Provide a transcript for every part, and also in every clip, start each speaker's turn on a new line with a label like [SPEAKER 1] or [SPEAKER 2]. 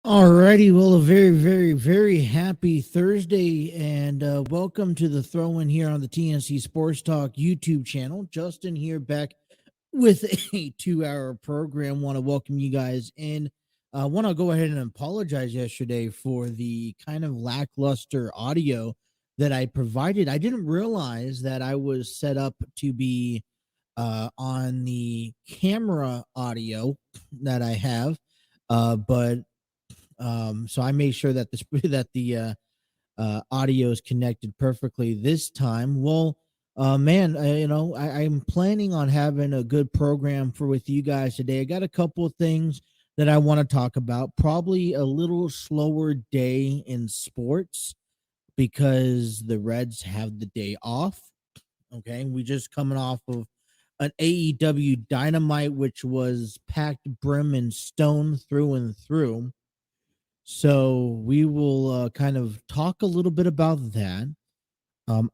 [SPEAKER 1] Alrighty, well, a very, very, very happy Thursday, and welcome to the throw-in here on the TNC Sports Talk YouTube channel. Justin here, back with a 2-hour program. Want to welcome you guys in. Want to go ahead and apologize yesterday for the kind of lackluster audio that I provided. I didn't realize that I was set up to be on the camera audio that I have, but so I made sure that the audio is connected perfectly this time. Well, man, I'm planning on having a good program with you guys today. I got a couple of things that I want to talk about. Probably a little slower day in sports because the Reds have the day off. Okay, we just coming off of an AEW Dynamite, which was packed brim and stone through and through. So we will kind of talk a little bit about that.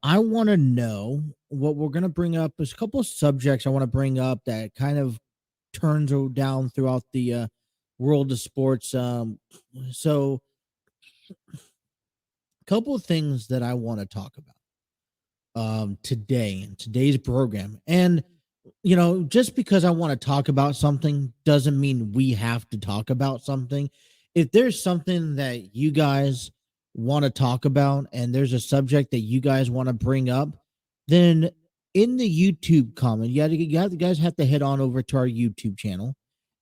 [SPEAKER 1] I want to know what we're going to bring up. There's a couple of subjects I want to bring up that kind of turns down throughout the world of sports. So a couple of things that I want to talk about today in today's program. And, just because I want to talk about something doesn't mean we have to talk about something. If there's something that you guys want to talk about and there's a subject that you guys want to bring up, then in the YouTube comment, you guys have to head on over to our YouTube channel.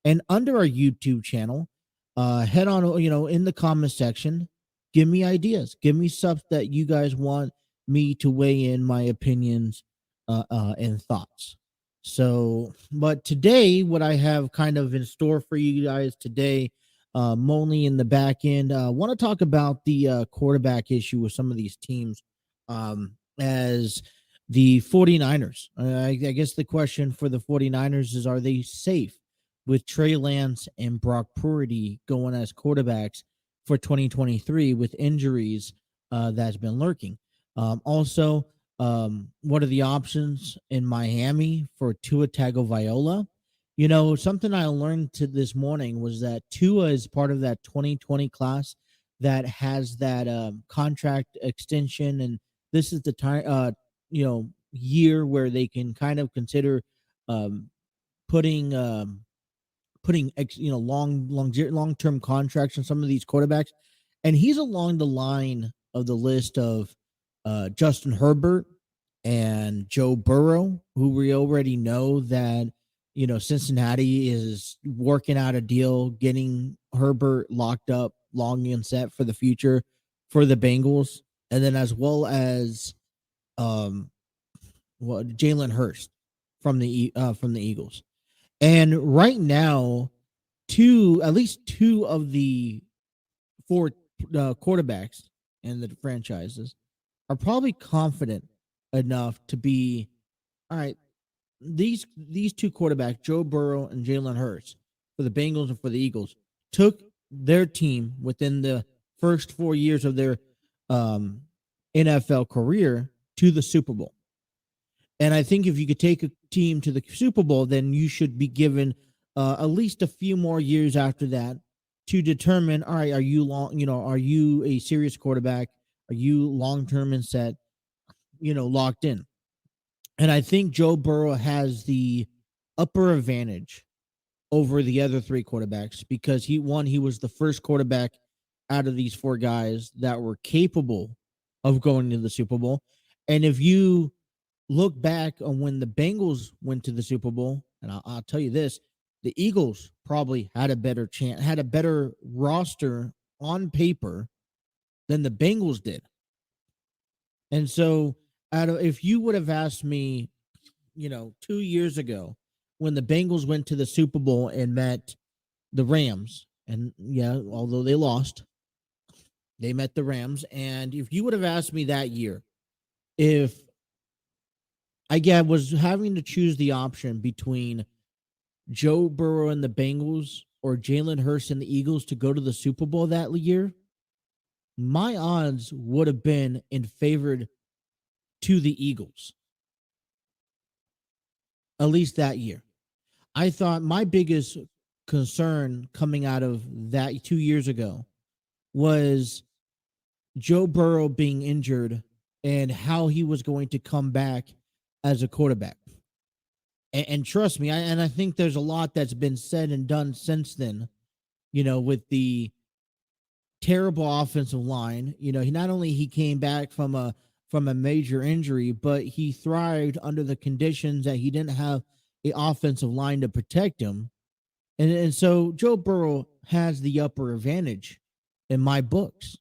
[SPEAKER 1] And under our YouTube channel, head on, in the comment section, give me ideas. Give me stuff that you guys want me to weigh in my opinions and thoughts. So, but today, what I have kind of in store for you guys today, mainly in the back end, want to talk about the quarterback issue with some of these teams as the 49ers. I guess the question for the 49ers is, are they safe with Trey Lance and Brock Purdy going as quarterbacks for 2023 with injuries that's been lurking? Also, what are the options in Miami for Tua Tagovailoa? Something I learned this morning was that Tua is part of that 2020 class that has that contract extension, and this is the time, year where they can kind of consider putting long-term contracts on some of these quarterbacks, and he's along the line of the list of Justin Herbert and Joe Burrow, who we already know that Cincinnati is working out a deal, getting Herbert locked up long and set for the future for the Bengals, and then as well as Jalen Hurst from the Eagles. And right now, at least two of the four quarterbacks in the franchises are probably confident enough to be, all right, these two quarterbacks, Joe Burrow and Jalen Hurts, for the Bengals and for the Eagles, took their team within the first 4 years of their NFL career to the Super Bowl. And I think if you could take a team to the Super Bowl, then you should be given at least a few more years after that to determine, all right, are you a serious quarterback? Are you long-term and set, locked in? And I think Joe Burrow has the upper advantage over the other three quarterbacks because he was the first quarterback out of these four guys that were capable of going to the Super Bowl. And if you look back on when the Bengals went to the Super Bowl, and I'll tell you this, the Eagles probably had a better chance, had a better roster on paper than the Bengals did. And so if you would have asked me, 2 years ago, when the Bengals went to the Super Bowl and met the Rams. And yeah, although they lost, they met the Rams. And if you would have asked me that year, if I was having to choose the option between Joe Burrow and the Bengals or Jalen Hurts and the Eagles to go to the Super Bowl that year, my odds would have been in favor to the Eagles, at least that year. I thought my biggest concern coming out of that 2 years ago was Joe Burrow being injured and how he was going to come back as a quarterback. And trust me, I think there's a lot that's been said and done since then, with the terrible offensive line. He not only he came back from a major injury, but he thrived under the conditions that he didn't have an offensive line to protect him. And so Joe Burrow has the upper advantage in my books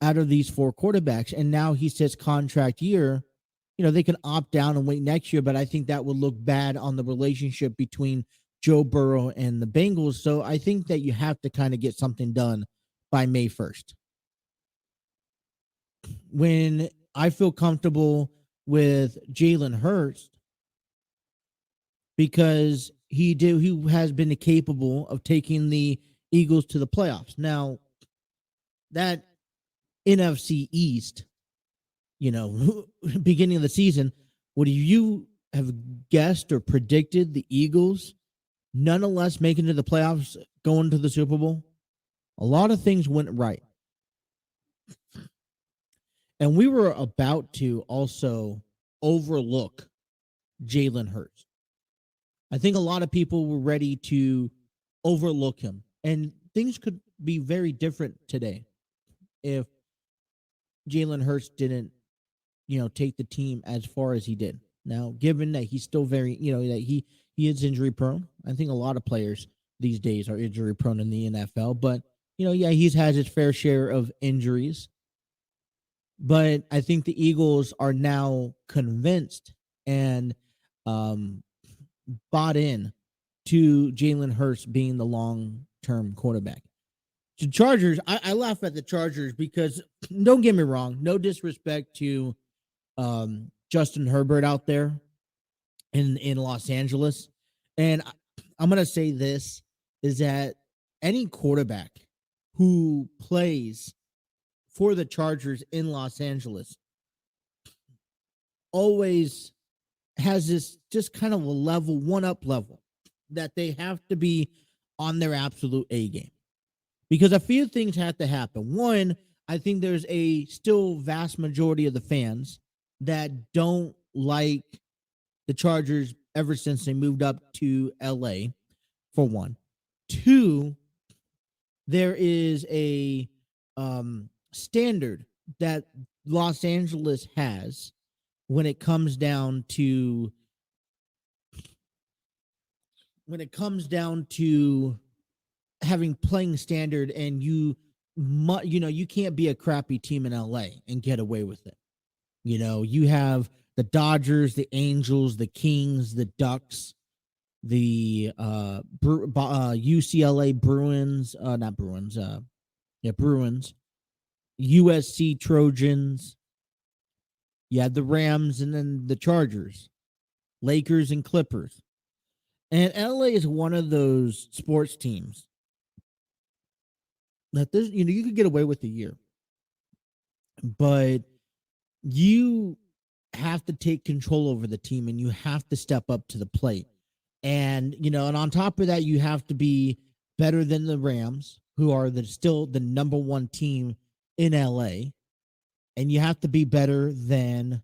[SPEAKER 1] out of these four quarterbacks. And now he says contract year, they can opt down and wait next year, but I think that would look bad on the relationship between Joe Burrow and the Bengals. So I think that you have to kind of get something done by May 1st. When I feel comfortable with Jalen Hurts, because he has been capable of taking the Eagles to the playoffs. Now, that NFC East, beginning of the season, would you have guessed or predicted the Eagles nonetheless making it to the playoffs, going to the Super Bowl? A lot of things went right. And we were about to also overlook Jalen Hurts. I think a lot of people were ready to overlook him. And things could be very different today if Jalen Hurts didn't, take the team as far as he did. Now, given that he's still very, that he is injury prone. I think a lot of players these days are injury prone in the NFL. But, he's had his fair share of injuries. But I think the Eagles are now convinced and bought in to Jalen Hurts being the long-term quarterback. The Chargers, I laugh at the Chargers because, don't get me wrong, no disrespect to Justin Herbert out there in Los Angeles. And I'm going to say this, is that any quarterback who plays for the Chargers in Los Angeles always has this just kind of a level, one-up level, that they have to be on their absolute A game. Because a few things have to happen. One, I think there's a still vast majority of the fans that don't like the Chargers ever since they moved up to LA, for one. Two, there is a standard that Los Angeles has when it comes down to having playing standard, and you can't be a crappy team in LA and get away with it. You have the Dodgers, the Angels, the Kings, the Ducks, the UCLA Bruins, not Bruins, Bruins, USC Trojans. You had the Rams, and then the Chargers, Lakers, and Clippers. And LA is one of those sports teams that this, you could get away with a year, but you have to take control over the team, and you have to step up to the plate. And, and on top of that, you have to be better than the Rams, who are still the number one team in LA. And you have to be better than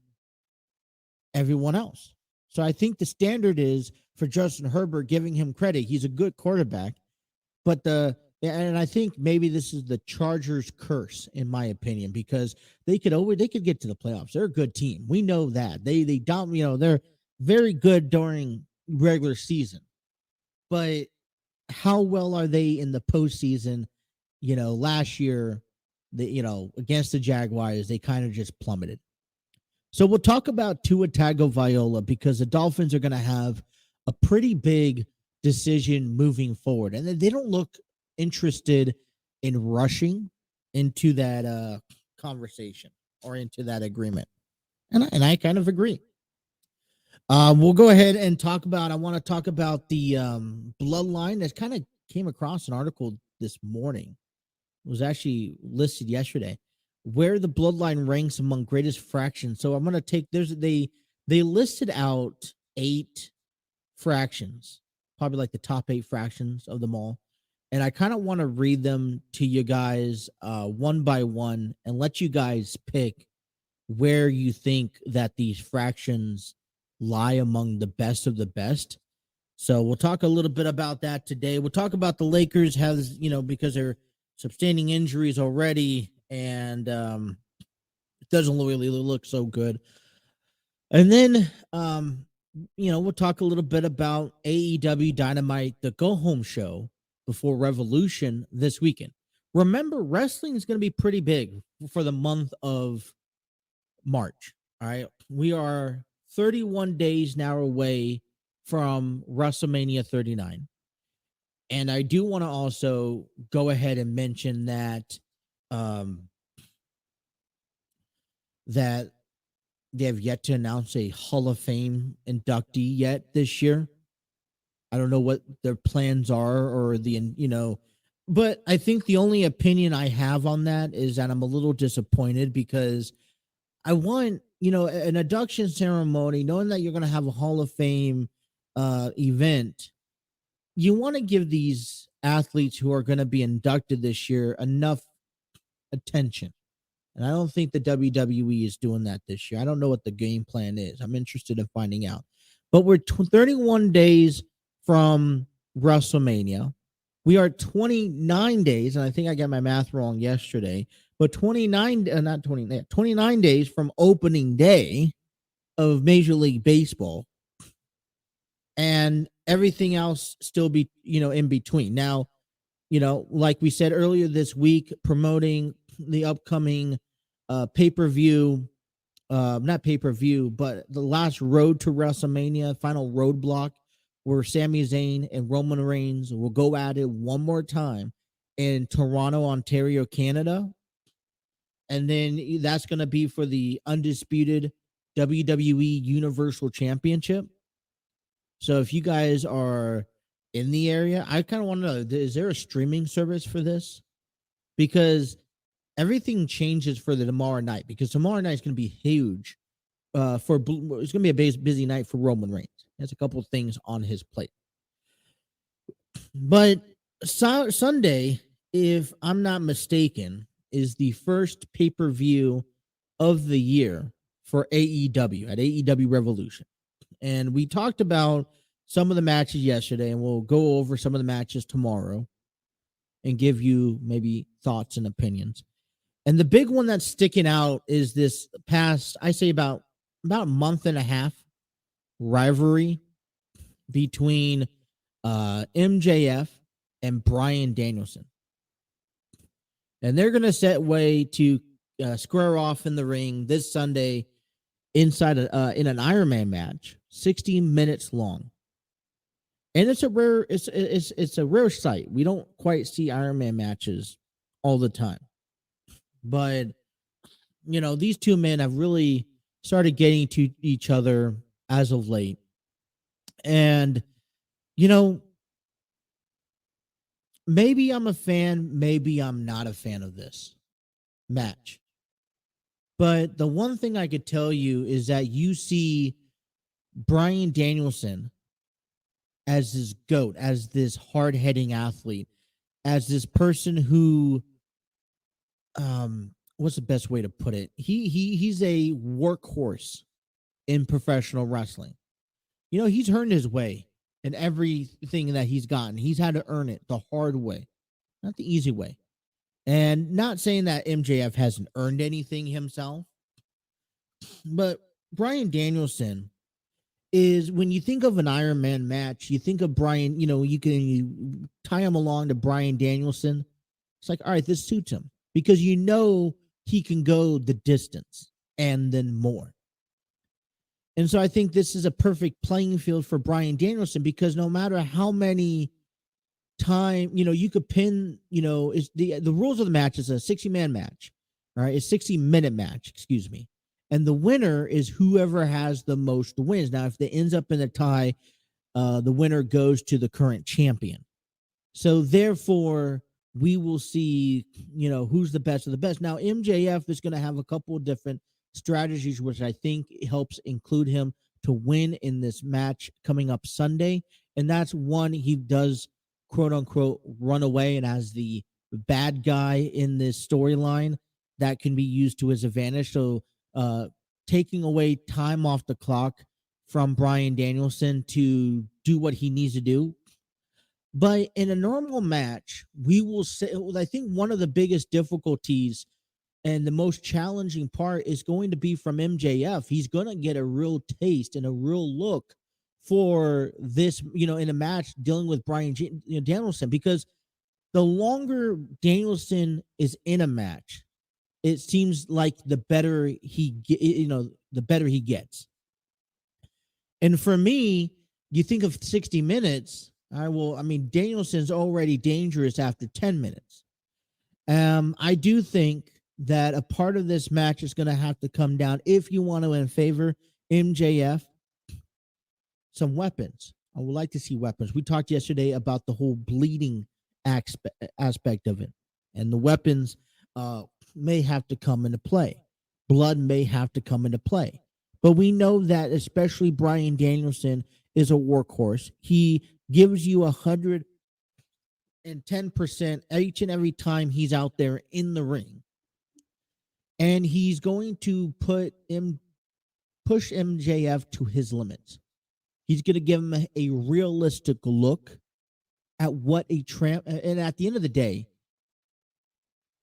[SPEAKER 1] everyone else. So I think the standard is for Justin Herbert, giving him credit. He's a good quarterback, but and I think maybe this is the Chargers' curse, in my opinion, because they could get to the playoffs. They're a good team. We know that they they're very good during regular season, but how well are they in the postseason? Last year, against the Jaguars, they kind of just plummeted. So we'll talk about Tua Tagovailoa, because the Dolphins are going to have a pretty big decision moving forward. And they don't look interested in rushing into that conversation or into that agreement. And I kind of agree. We'll go ahead and talk about, I want to talk about the Bloodline. That kind of came across an article this morning. It was actually listed yesterday, where the Bloodline ranks among greatest fractions. So I'm going to take, they listed out 8 fractions, probably like the top 8 fractions of them all. And I kind of want to read them to you guys one by one and let you guys pick where you think that these fractions lie among the best of the best. So we'll talk a little bit about that today. We'll talk about the Lakers has, because they're sustaining injuries already, and it doesn't really look so good. And then, we'll talk a little bit about AEW Dynamite, the go-home show before Revolution this weekend. Remember, wrestling is going to be pretty big for the month of March. All right. We are 31 days now away from WrestleMania 39. And I do want to also go ahead and mention that that they have yet to announce a Hall of Fame inductee yet this year. I don't know what their plans are or but I think the only opinion I have on that is that I'm a little disappointed because I want, an induction ceremony, knowing that you're going to have a Hall of Fame event. You want to give these athletes who are going to be inducted this year enough attention. And I don't think the WWE is doing that this year. I don't know what the game plan is. I'm interested in finding out. But we're 31 days from WrestleMania. We are 29 days, and I think I got my math wrong yesterday, but 29 days from opening day of Major League Baseball, and everything else still be, in between. Now, like we said earlier this week, promoting the upcoming pay-per-view, not pay-per-view, but the last Road to WrestleMania, final roadblock, where Sami Zayn and Roman Reigns will go at it one more time in Toronto, Ontario, Canada. And then that's going to be for the undisputed WWE Universal Championship. So if you guys are in the area, I kind of want to know, is there a streaming service for this? Because everything changes for the tomorrow night, because tomorrow night is going to be huge. It's going to be a busy night for Roman Reigns. There's a couple of things on his plate. But Sunday, if I'm not mistaken, is the first pay-per-view of the year for AEW at AEW Revolution. And we talked about some of the matches yesterday, and we'll go over some of the matches tomorrow and give you maybe thoughts and opinions. And the big one that's sticking out is this past, I say about a month and a half rivalry between MJF and Bryan Danielson. And they're going to set way to square off in the ring this Sunday inside in an Iron Man match, 60 minutes long. And it's a rare sight. We don't quite see Iron Man matches all the time. But these two men have really started getting to each other as of late. And maybe I'm a fan, maybe I'm not a fan of this match. But the one thing I could tell you is that you see Bryan Danielson as this GOAT, as this hard-hitting athlete, as this person who, what's the best way to put it? He's a workhorse in professional wrestling. He's earned his way in everything that he's gotten. He's had to earn it the hard way, not the easy way. And not saying that MJF hasn't earned anything himself, but Bryan Danielson is, when you think of an Iron Man match, you think of Bryan, you tie him along to Bryan Danielson. It's like, all right, this suits him because he can go the distance and then more. And so I think this is a perfect playing field for Bryan Danielson, because no matter how many time, you could pin, is the rules of the match is a 60-man match, all right? It's 60-minute match, excuse me. And the winner is whoever has the most wins. Now, if it ends up in a tie, the winner goes to the current champion. So therefore, we will see, who's the best of the best. Now, MJF is going to have a couple of different strategies, which I think helps include him to win in this match coming up Sunday. And that's one, he does, quote unquote, run away and as the bad guy in this storyline that can be used to his advantage. So taking away time off the clock from Bryan Danielson to do what he needs to do. But in a normal match, we will say, I think one of the biggest difficulties and the most challenging part is going to be from MJF. He's going to get a real taste and a real look for this, in a match dealing with Bryan Danielson, because the longer Danielson is in a match, it seems like the better the better he gets. And for me, you think of 60 minutes, Danielson's already dangerous after 10 minutes. I do think that a part of this match is going to have to come down, if you want to favor MJF, some weapons. I would like to see weapons. We talked yesterday about the whole bleeding aspect of it, and the weapons may have to come into play. Blood may have to come into play. But we know that especially Bryan Danielson is a workhorse. He gives you 110% each and every time he's out there in the ring. And he's going to push MJF to his limits. He's going to give him a realistic look at what a tramp. And at the end of the day,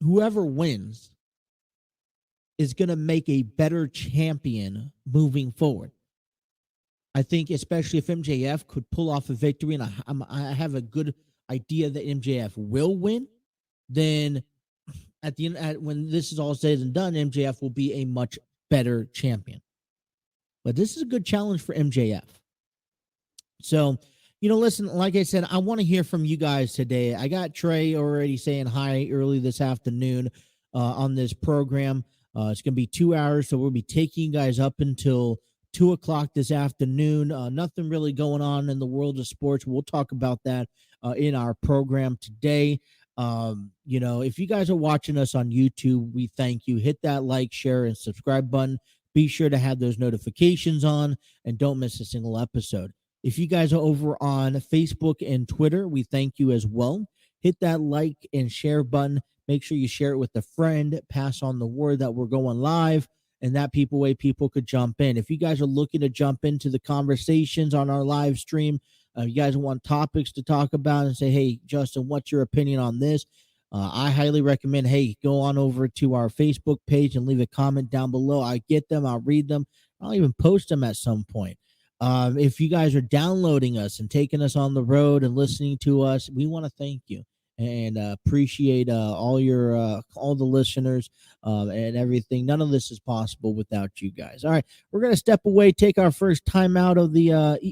[SPEAKER 1] whoever wins is going to make a better champion moving forward. I think especially if MJF could pull off a victory, and I have a good idea that MJF will win, then at the end, when this is all said and done, MJF will be a much better champion. But this is a good challenge for MJF. So, listen, like I said, I want to hear from you guys today. I got Trey already saying hi early this afternoon on this program. It's going to be 2 hours, so we'll be taking you guys up until 2 o'clock this afternoon. Nothing really going on in the world of sports. We'll talk about that in our program today. If you guys are watching us on YouTube, we thank you. Hit that like, share, and subscribe button. Be sure to have those notifications on and don't miss a single episode. If you guys are over on Facebook and Twitter, we thank you as well. Hit that like and share button. Make sure you share it with a friend. Pass on the word that we're going live, and that way people could jump in. If you guys are looking to jump into the conversations on our live stream, you guys want topics to talk about and say, hey, Justin, what's your opinion on this? I highly recommend, hey, go on over to our Facebook page and leave a comment down below. I get them. I'll read them. I'll even post them at some point. If you guys are downloading us and taking us on the road and listening to us, we want to thank you and appreciate all the listeners and everything. None of this is possible without you guys. All right, we're gonna step away, take our first time out of the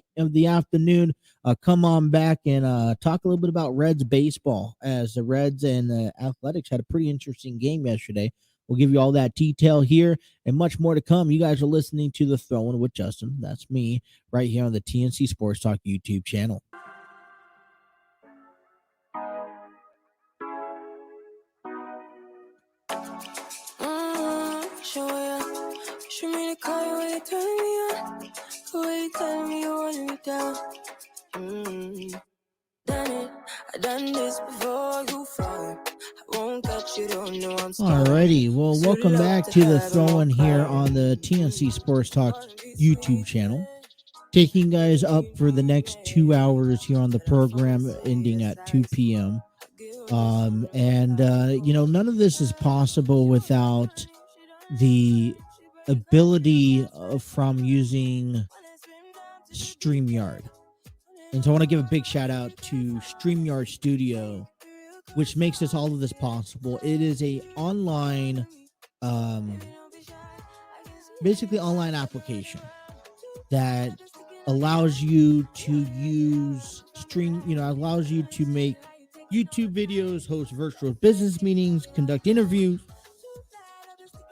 [SPEAKER 1] afternoon. Come on back and talk a little bit about Reds baseball, as the Reds and the Athletics had a pretty interesting game yesterday. We'll give you all that detail here and much more to come. You guys are listening to The Throw-In with Justin. That's me right here on the TNC Sports Talk YouTube channel. Show me the car where you turn me on, where you tell me you want me down. Done it, I done this before you fall. I won't catch you, don't know I'm sorry. Alrighty, well, welcome back to The Throw-In here on the TNC Sports Talk YouTube channel. Taking guys up for the next 2 hours here on the program, ending at 2 p.m. None of this is possible without the ability from using StreamYard. And so I want to give a big shout out to StreamYard Studio, which makes all of this possible. It is a online, basically online application. that allows you to allows you to make YouTube videos, host virtual business meetings, conduct interviews,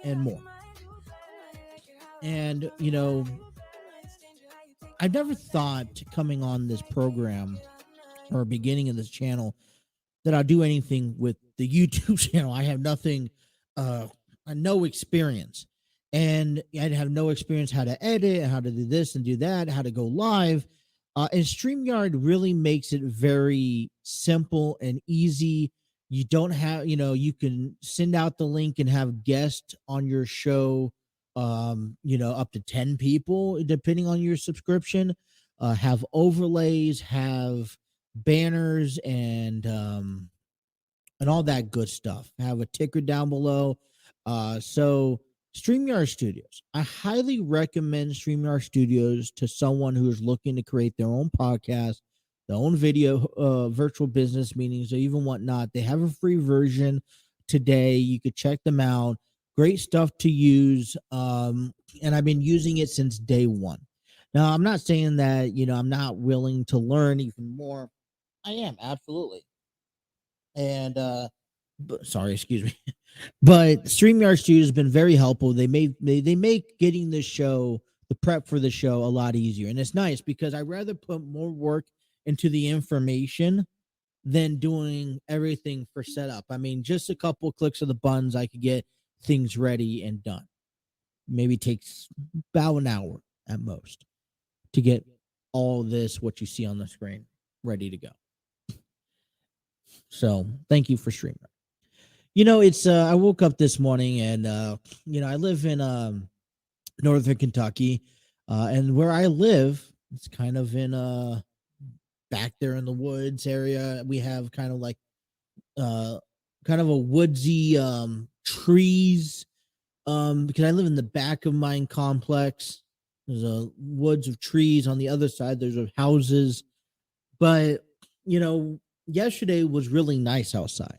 [SPEAKER 1] and more. And, I've never thought coming on this program or beginning of this channel that I'll do anything with the YouTube channel. I have nothing, no experience. And I'd have no experience how to edit, how to do this and do that, how to go live. And StreamYard really makes it very simple and easy. You don't have, you can send out the link and have guests on your show, up to 10 people, depending on your subscription, have overlays, have banners and all that good stuff. Have a ticker down below. So StreamYard Studios. I highly recommend StreamYard Studios to someone who is looking to create their own podcast, their own video, virtual business meetings, or even whatnot. They have a free version today. You could check them out. Great stuff to use. And I've been using it since day one. Now, I'm not saying that, I'm not willing to learn even more. I am, absolutely. And sorry, excuse me. But StreamYard Studios has been very helpful. They make getting the show, the prep for the show, a lot easier. And it's nice because I'd rather put more work into the information than doing everything for setup. I mean, just a couple clicks of the buttons, I could get things ready and done. Maybe takes about an hour at most to get all this, what you see on the screen, ready to go. So thank you for streaming. It's I woke up this morning and I live in northern Kentucky, and where I live, it's kind of in back there in the woods area. We have kind of like kind of a woodsy trees, because I live in the back of mine complex. There's a woods of trees on the other side. There's houses, but yesterday was really nice outside.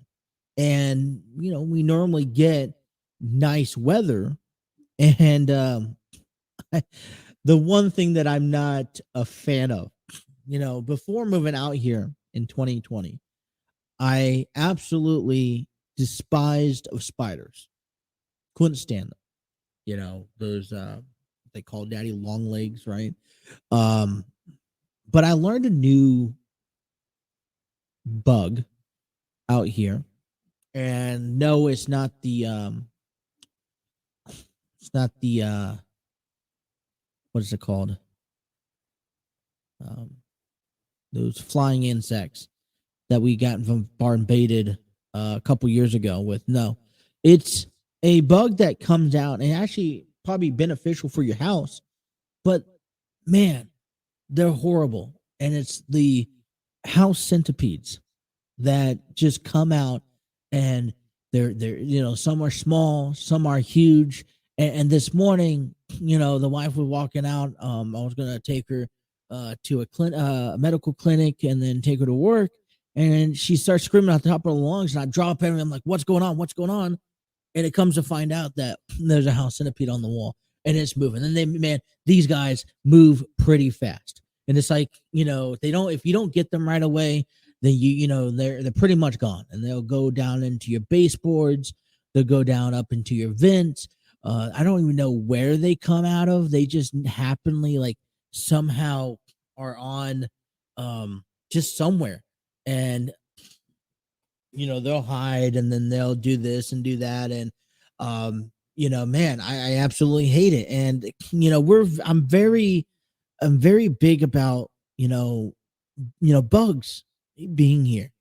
[SPEAKER 1] And, we normally get nice weather. And the one thing that I'm not a fan of, before moving out here in 2020, I absolutely despised of spiders. Couldn't stand them. Those, they call daddy long legs, right? But I learned a new bug out here. And no, it's not the what is it called? Those flying insects that we got from bombarded a couple years ago with. No, it's a bug that comes out and actually probably beneficial for your house, but man, they're horrible. And it's the house centipedes that just come out. And they're some are small, some are huge. And this morning, the wife was walking out. I was gonna take her to a medical clinic and then take her to work. And she starts screaming at the top of the lungs. And I drop everything. I'm like, "What's going on? What's going on?" And it comes to find out that there's a house centipede on the wall and it's moving. And these guys move pretty fast. And it's like, if you don't get them right away, then they're pretty much gone, and they'll go down into your baseboards. They'll go down up into your vents. I don't even know where they come out of. They just happenly somehow are on just somewhere, and they'll hide, and then they'll do this and do that, and man, I absolutely hate it. And I'm very big about bugs being here.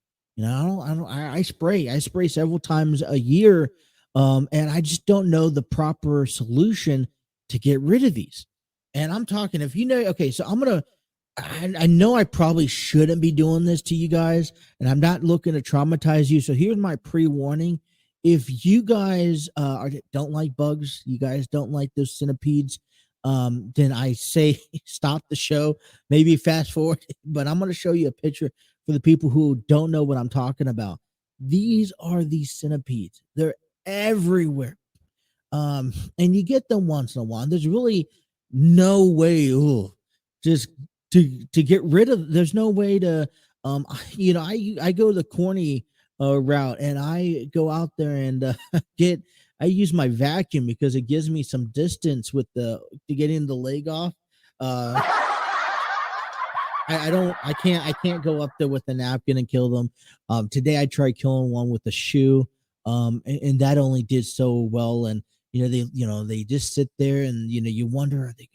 [SPEAKER 1] I spray several times a year, and I just don't know the proper solution to get rid of these. And I'm talking, if okay, so I know I probably shouldn't be doing this to you guys, and I'm not looking to traumatize you. So here's my pre-warning. If you guys don't like bugs, you guys don't like those centipedes, then I say stop the show, maybe fast forward, but I'm going to show you a picture for the people who don't know what I'm talking about. These are these centipedes. They're everywhere. And you get them once in a while. There's really no way. Ooh, just to get rid of. There's no way to. I go the corny route, and I go out there and get. I use my vacuum because it gives me some distance with the to getting the leg off. Uh, I can't go up there with a napkin and kill them. Today I tried killing one with a shoe, and that only did so well. And they just sit there, and you wonder, are they,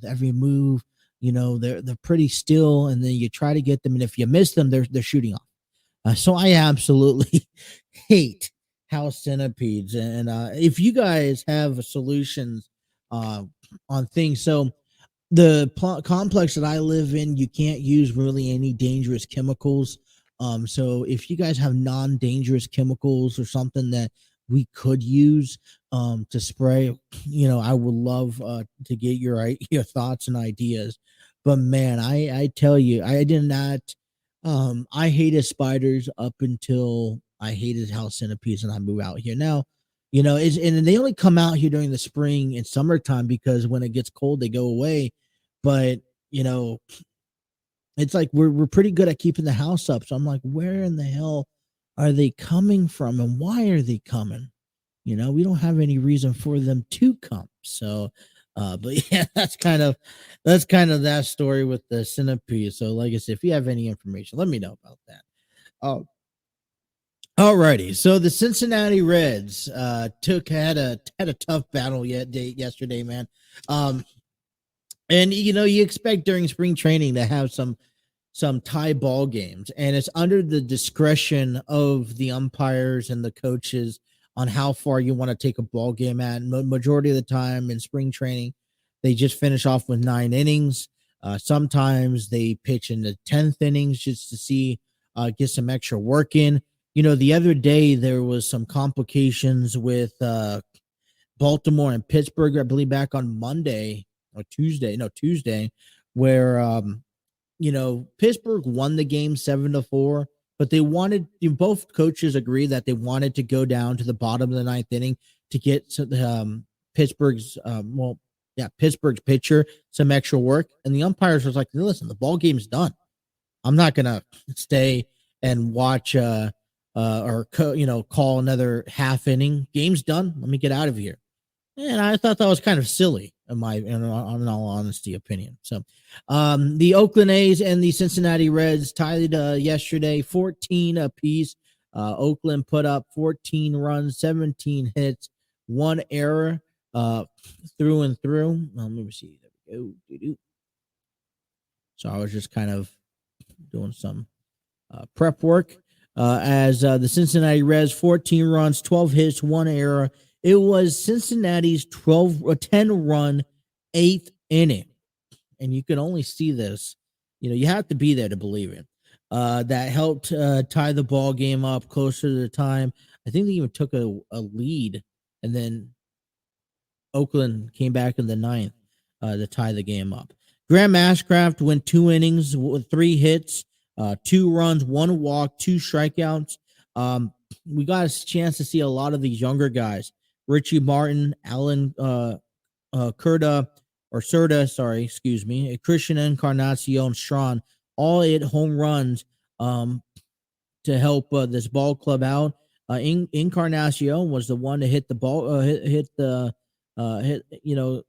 [SPEAKER 1] every move, they're pretty still, and then you try to get them, and if you miss them, they're shooting off. So I absolutely hate house centipedes, and if you guys have solutions uh, on things, so the complex that I live in, you can't use really any dangerous chemicals. So if you guys have non-dangerous chemicals or something that we could use to spray, I would love to get your thoughts and ideas. But man, I tell you, I did not. I hated spiders up until I hated house centipedes, and I moved out here now. And they only come out here during the spring and summertime because when it gets cold, they go away. But you know, it's like we're pretty good at keeping the house up. So I'm like, where in the hell are they coming from, and why are they coming? We don't have any reason for them to come. So, but yeah, that's kind of that story with the centipede. So, like I said, if you have any information, let me know about that. Oh, alrighty. So the Cincinnati Reds had a tough battle yesterday, man. Um, and you expect during spring training to have some tie ball games, and it's under the discretion of the umpires and the coaches on how far you want to take a ball game at. Majority of the time in spring training, they just finish off with 9 innings. Sometimes they pitch in the 10th innings just to see get some extra work in. The other day there was some complications with Baltimore and Pittsburgh, I believe back on Monday or Tuesday, no Tuesday, where Pittsburgh won the game 7-4, but they wanted both coaches agree that they wanted to go down to the bottom of the ninth inning to get Pittsburgh's Pittsburgh's pitcher some extra work, and the umpires was like, listen, the ball game's done. I'm not gonna stay and watch call another half inning. Game's done. Let me get out of here. And I thought that was kind of silly, in all honesty opinion. So, the Oakland A's and the Cincinnati Reds tied yesterday, 14 apiece. Oakland put up 14 runs, 17 hits, one error, through and through. Let me see. There we go. So I was just kind of doing some prep work. As the Cincinnati Reds, 14 runs, 12 hits, one error. It was Cincinnati's 10-run eighth inning. And you can only see this. You have to be there to believe it. That helped tie the ball game up closer to the time. I think they even took a lead, and then Oakland came back in the ninth to tie the game up. Graham Ashcraft went 2 innings with 3 hits, 2 runs, 1 walk, 2 strikeouts. We got a chance to see a lot of these younger guys. Richie Martin, Alan Serta, excuse me, Christian Encarnacion, Strawn, all 8 home runs to help this ball club out. Encarnacion was the one to hit the ball,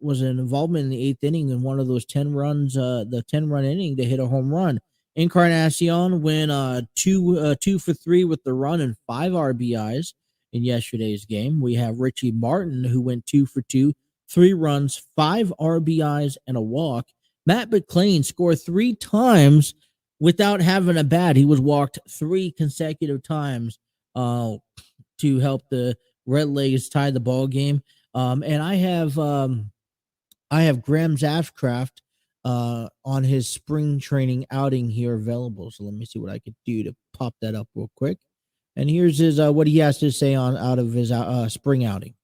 [SPEAKER 1] was an involvement in the 8th inning in one of those 10 runs, the 10-run inning to hit a home run. Encarnacion went 2 for 3 with the run and 5 RBIs in yesterday's game. We have Richie Martin, who went 2 for 2, 3 runs, 5 RBIs, and a walk. Matt McClain scored 3 times without having a bat. He was walked 3 consecutive times to help the Redlegs tie the ball game. And I have Graham Ashcraft on his spring training outing here available. So let me see what I could do to pop that up real quick. And here's his what he has to say out of his spring outing.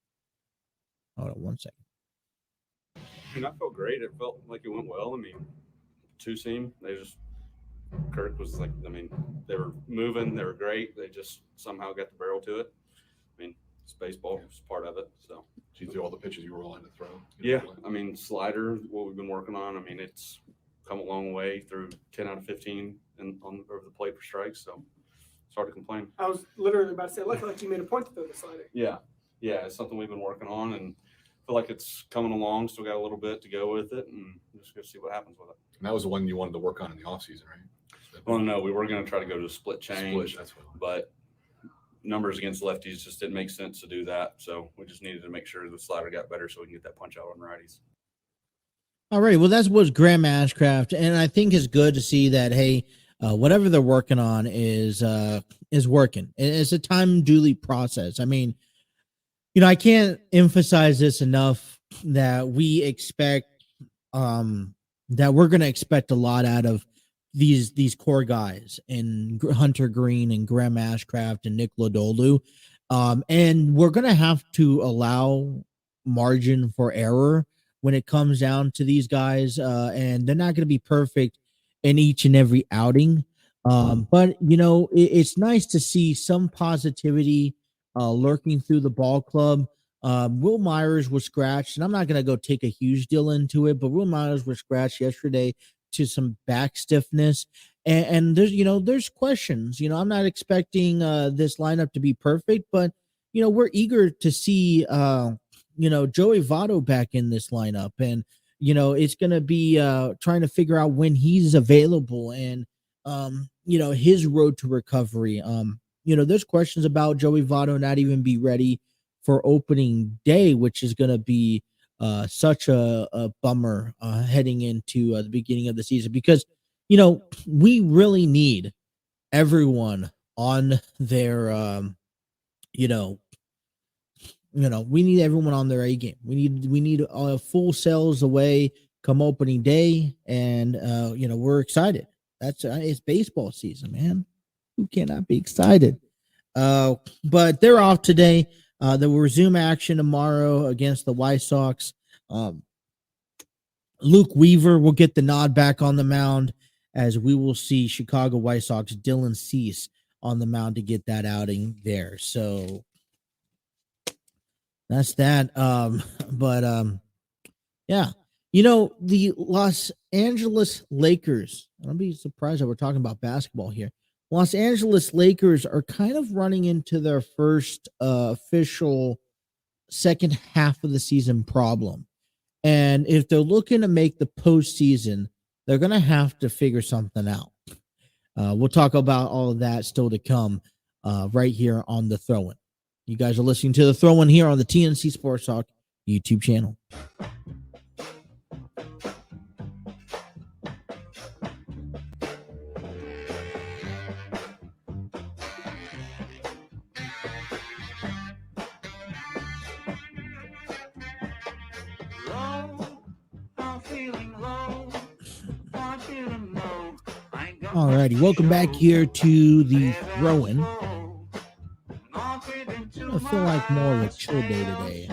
[SPEAKER 1] Hold on one second.
[SPEAKER 2] I felt great. It felt like it went well. Two seam. Kirk was like, they were moving. They were great. They just somehow got the barrel to it. it's baseball. It's part of it. So.
[SPEAKER 3] Do you throw all the pitches you were willing to throw?
[SPEAKER 2] Yeah, I mean, slider, what we've been working on. I mean, it's come a long way through 10 out of 15 and on over the plate for strikes. So it's hard to complain.
[SPEAKER 4] I was literally about to say, it looked like you made a point to throw the slider.
[SPEAKER 2] Yeah, it's something we've been working on, and feel like it's coming along. Still got a little bit to go with it, and just go see what happens with it.
[SPEAKER 3] And that was the one you wanted to work on in the off season, right?
[SPEAKER 2] Well, no, we were going to try to go to a split change,
[SPEAKER 3] Split, that's what.
[SPEAKER 2] but numbers against lefties just didn't make sense to do that. So we just needed to make sure the slider got better so we can get that punch out on righties.
[SPEAKER 1] All right. Well, that's what's Graham Ashcraft, and I think it's good to see that. Hey, whatever they're working on is working. It's a time duly process. I mean, I can't emphasize this enough that we expect that we're going to expect a lot out of these core guys and Hunter Green and Graham Ashcraft and Nick Lodolu. And we're going to have to allow margin for error when it comes down to these guys. And they're not going to be perfect in each and every outing. But it's nice to see some positivity lurking through the ball club. Will Myers was scratched, and I'm not going to go take a huge deal into it, but Will Myers was scratched yesterday to some back stiffness. And there's questions. I'm not expecting this lineup to be perfect, but, we're eager to see, Joey Votto back in this lineup. And, it's going to be trying to figure out when he's available and, his road to recovery. There's questions about Joey Votto not even be ready for opening day, which is going to be such a bummer heading into the beginning of the season, because we really need everyone on their we need everyone on their A game. We need full sales away come opening day, and we're excited. It's baseball season, man. Who cannot be excited? But they're off today. They will resume action tomorrow against the White Sox. Luke Weaver will get the nod back on the mound, as we will see Chicago White Sox Dylan Cease on the mound to get that outing there. So that's that. Yeah. The Los Angeles Lakers, I'll be surprised that we're talking about basketball here. Los Angeles Lakers are kind of running into their first official second half of the season problem. And if they're looking to make the postseason, they're going to have to figure something out. We'll talk about all of that still to come right here on The Throw-In. You guys are listening to The Throw-In here on the TNC Sports Talk YouTube channel. All righty, welcome back here to The Throw-In. I feel like more of a chill day today.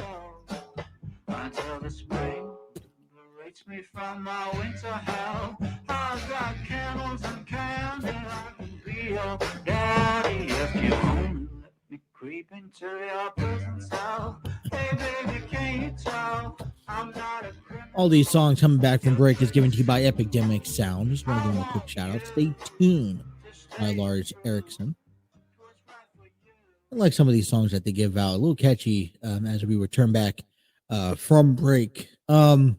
[SPEAKER 1] All these songs coming back from break is given to you by Epidemic Sound. Just want to give them a quick shout out. Stay tuned by Lars Erickson. I like some of these songs that they give out, a little catchy as we return back from break. Man,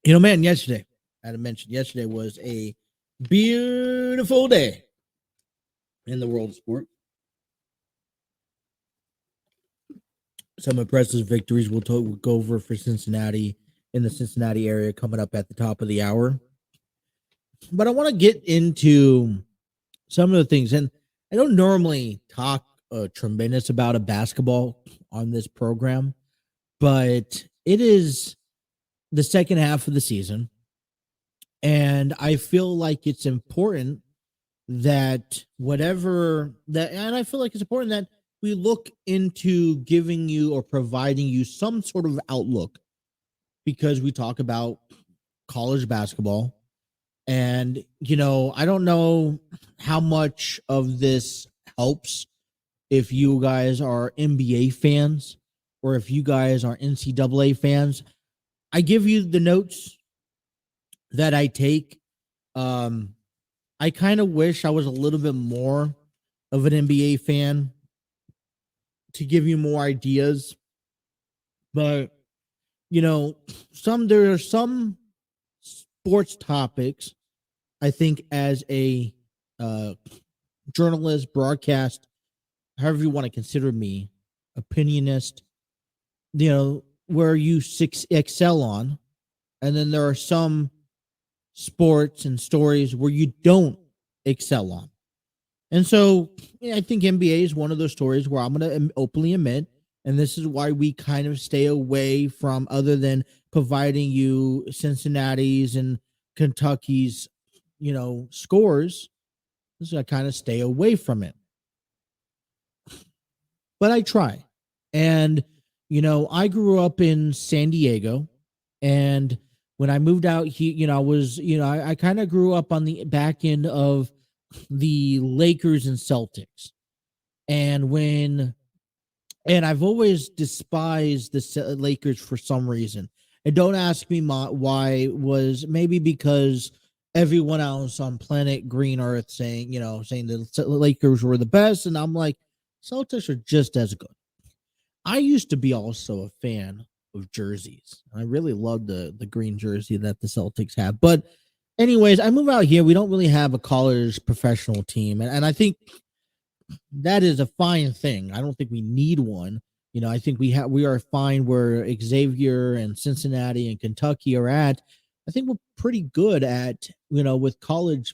[SPEAKER 1] yesterday, I had to mention, yesterday was a beautiful day in the world of sport. Some impressive victories we'll go over for Cincinnati in the Cincinnati area coming up at the top of the hour. But I want to get into some of the things, and I don't normally talk tremendous about a basketball on this program, but it is the second half of the season, and I feel like it's important that and I feel like it's important that we look into giving you or providing you some sort of outlook, because we talk about college basketball. And, I don't know how much of this helps if you guys are NBA fans or if you guys are NCAA fans. I give you the notes that I take. I kind of wish I was a little bit more of an NBA fan to give you more ideas. But, there are some sports topics, I think, as a journalist, broadcast, however you want to consider me, opinionist, where you excel on. And then there are some sports and stories where you don't excel on. And so I think NBA is one of those stories where I'm going to openly admit, and this is why we kind of stay away from, other than providing you Cincinnati's and Kentucky's, scores. This is I kind of stay away from it. But I try. And, I grew up in San Diego, and when I moved out here, I kind of grew up on the back end of the Lakers and Celtics. And I've always despised the Lakers for some reason. And don't ask me why. Was maybe because everyone else on planet Green Earth saying the Lakers were the best. And I'm like, Celtics are just as good. I used to be also a fan of jerseys. I really loved the green jersey that the Celtics have. But anyways, I move out here. We don't really have a college professional team. And I think that is a fine thing. I don't think we need one. I think we are fine where Xavier and Cincinnati and Kentucky are at. I think we're pretty good at, with college,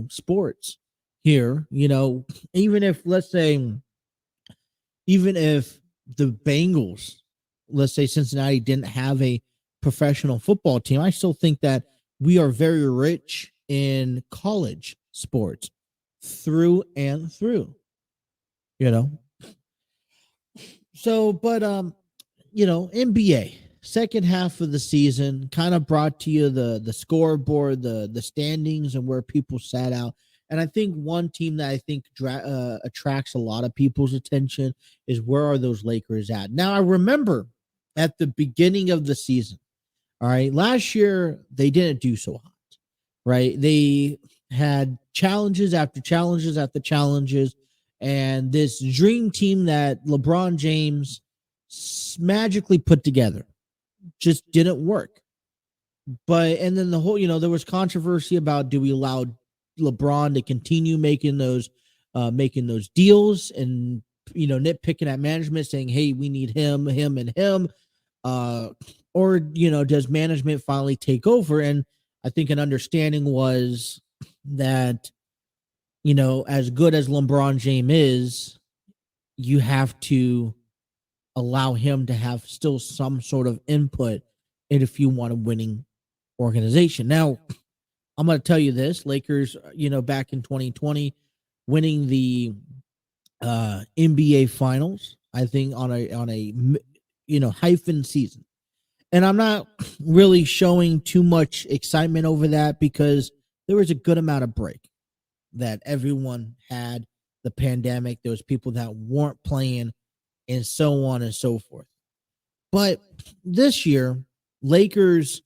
[SPEAKER 1] sports here, even if, let's say, even if the Bengals, let's say Cincinnati didn't have a professional football team, I still think that we are very rich in college sports through and through, So, but, NBA second half of the season kind of brought to you the scoreboard, the standings and where people sat out. And I think one team that I think attracts a lot of people's attention is where are those Lakers at? Now, I remember at the beginning of the season, all right, last year they didn't do so hot, right? They had challenges after challenges after challenges, and this dream team that LeBron James magically put together just didn't work. And then the whole, there was controversy about, do we allow LeBron to continue making those deals, and nitpicking at management saying, hey, we need him and him, or does management finally take over? And I think an understanding was that as good as LeBron James is, you have to allow him to have still some sort of input if you want a winning organization. Now, I'm going to tell you this: Lakers, back in 2020, winning the NBA Finals, I think on a hyphen season, and I'm not really showing too much excitement over that because there was a good amount of break that everyone had. The pandemic, there was people that weren't playing, and so on and so forth. But this year, Lakers,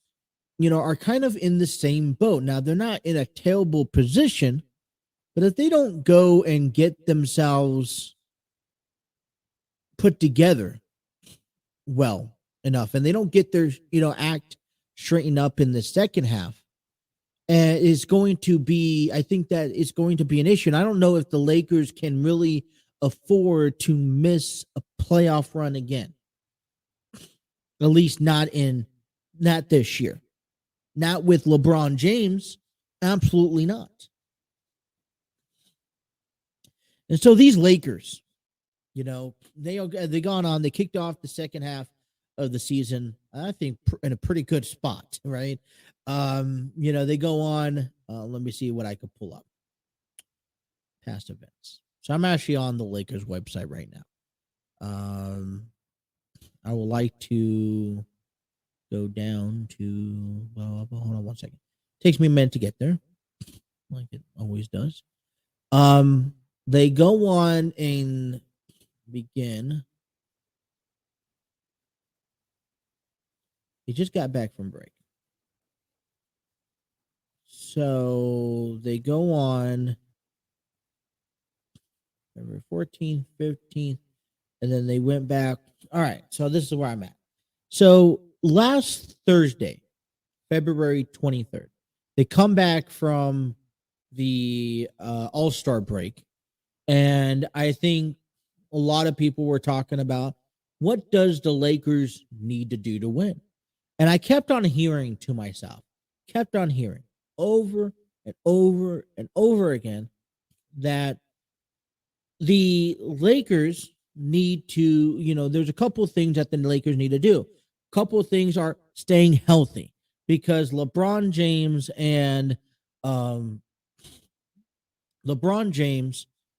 [SPEAKER 1] are kind of in the same boat. Now, they're not in a terrible position, but if they don't go and get themselves put together well enough, and they don't get their, act straightened up in the second half, is going to be, I think that it's going to be an issue. And I don't know if the Lakers can really afford to miss a playoff run again. At least not this year. Not with LeBron James. Absolutely not. And so these Lakers, they gone on, they kicked off the second half of the season, I think, in a pretty good spot, right? They go on, let me see what I could pull up. Past events. So I'm actually on the Lakers website right now. I would like to go down to, hold on one second. Takes me a minute to get there, like it always does. They go on in begin. He just got back from break. So they go on November 14th, 15th, and then they went back. All right, so this is where I'm at. So last Thursday, February 23rd, they come back from the All-Star break, and I think a lot of people were talking about what does the Lakers need to do to win? And I kept on hearing to myself, over and over and over again that the Lakers need to, there's a couple of things that the Lakers need to do. A couple of things are staying healthy because LeBron James and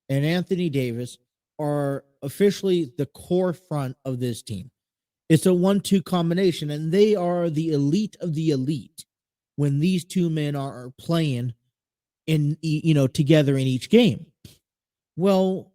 [SPEAKER 1] Anthony Davis are officially the core front of this team. It's a 1-2 combination, and they are the elite of the elite when these two men are playing together in each game. Well,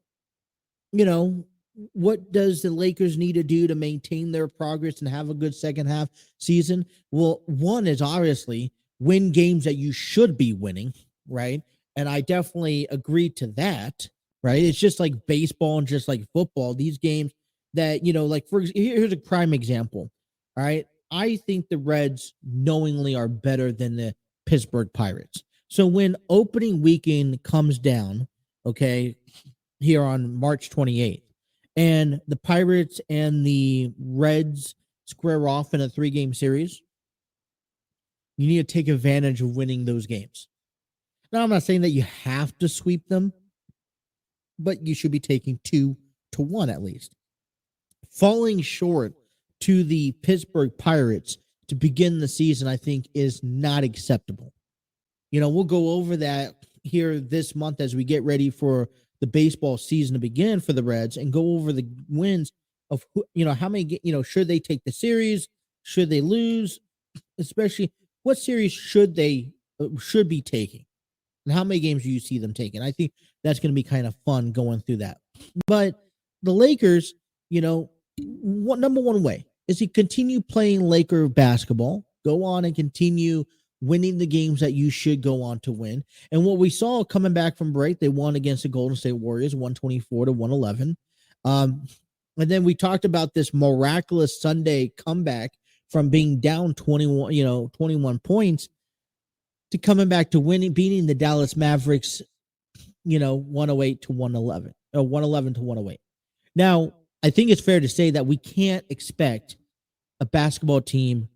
[SPEAKER 1] what does the Lakers need to do to maintain their progress and have a good second half season? Well, one is obviously win games that you should be winning, right? And I definitely agree to that, right? It's just like baseball and just like football. These games that, here's a prime example, all right? I think the Reds knowingly are better than the Pittsburgh Pirates. So when opening weekend comes down, okay, here on March 28th, and the Pirates and the Reds square off in a 3-game series, you need to take advantage of winning those games. Now, I'm not saying that you have to sweep them, but you should be taking 2-1 at least. Falling short to the Pittsburgh Pirates to begin the season, I think, is not acceptable. We'll go over that here this month as we get ready for the baseball season to begin for the Reds and go over the wins of, how many, should they take the series? Should they lose? Especially what series should be taking? And how many games do you see them taking? I think that's going to be kind of fun going through that. But the Lakers, number one way is to continue playing Laker basketball, go on and continue winning the games that you should go on to win. And what we saw coming back from break, they won against the Golden State Warriors, 124-111. And then we talked about this miraculous Sunday comeback from being down 21 points to coming back to winning, beating the Dallas Mavericks, 108-111, or 111-108. Now, I think it's fair to say that we can't expect a basketball team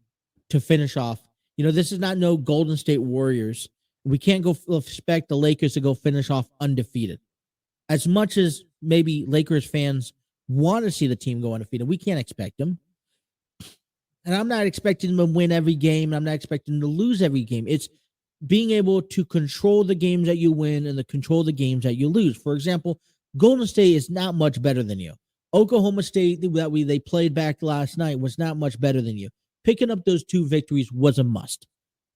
[SPEAKER 1] to finish off. This is not no Golden State Warriors. We can't go expect the Lakers to go finish off undefeated. As much as maybe Lakers fans want to see the team go undefeated, we can't expect them. And I'm not expecting them to win every game. I'm not expecting them to lose every game. It's being able to control the games that you win and control the games that you lose. For example, Golden State is not much better than you. Oklahoma State, that they played back last night, was not much better than you. Picking up those 2 victories was a must,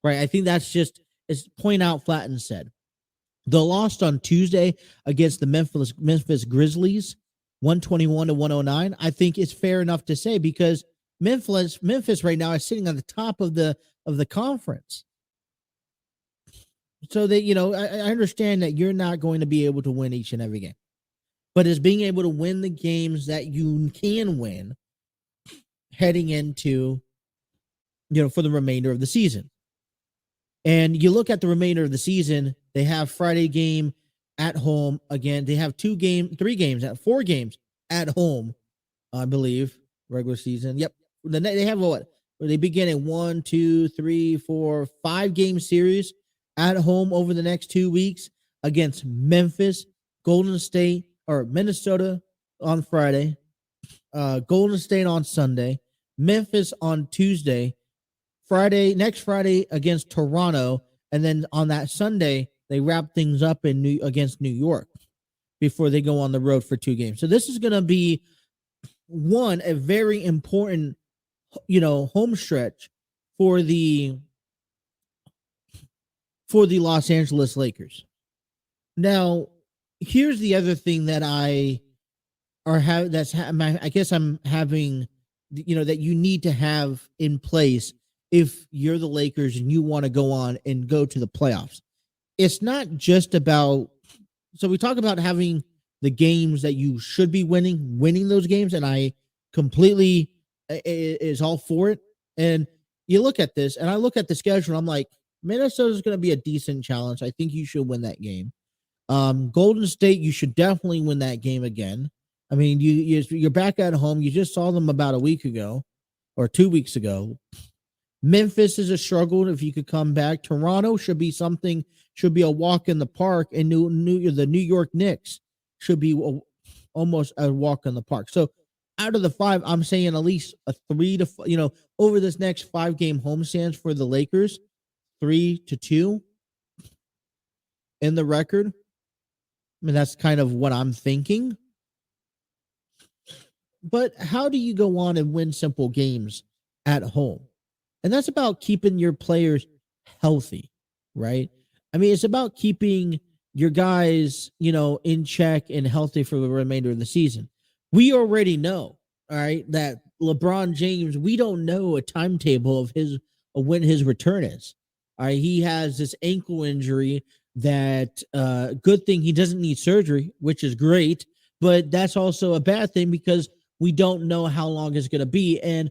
[SPEAKER 1] right? I think that's just, as point out Flatten said. The loss on Tuesday against the Memphis Grizzlies, 121-109, I think it's fair enough to say because Memphis right now is sitting on the top of the conference. So that, I understand that you're not going to be able to win each and every game. But it's being able to win the games that you can win heading into, for the remainder of the season. And you look at the remainder of the season, they have Friday game at home again. They have 4 games at home, I believe, regular season. Yep. They have what? They begin a 1, 2, 3, 4, 5-game series at home over the next 2 weeks against Memphis, Golden State, or Minnesota on Friday, Golden State on Sunday, Memphis on Tuesday, next Friday against Toronto, and then on that Sunday, they wrap things up against New York before they go on the road for 2 games. So this is going to be, a very important, home stretch for the Los Angeles Lakers. Now, here's the other thing that I are I guess I'm having, that you need to have in place if you're the Lakers and you want to go on and go to the playoffs. It's not just about, so we talk about having the games that you should be winning those games, and I completely is all for it. And you look at this, and I look at the schedule, and I'm like, Minnesota's going to be a decent challenge. I think you should win that game. Golden State, you should definitely win that game again. I mean, you're back at home. You just saw them about a week ago or 2 weeks ago. Memphis is a struggle if you could come back. Toronto should be a walk in the park, and the New York Knicks should be almost a walk in the park. So out of the 5, I'm saying at least a 3 to, over this next 5-game homestands for the Lakers, 3-2 in the record. I mean, that's kind of what I'm thinking. But how do you go on and win simple games at home? And that's about keeping your players healthy, right? I mean, it's about keeping your guys, in check and healthy for the remainder of the season. We already know, all right, that LeBron James, we don't know a timetable of when his return is. All right, he has this ankle injury that good thing he doesn't need surgery, which is great, but that's also a bad thing because we don't know how long it's going to be. And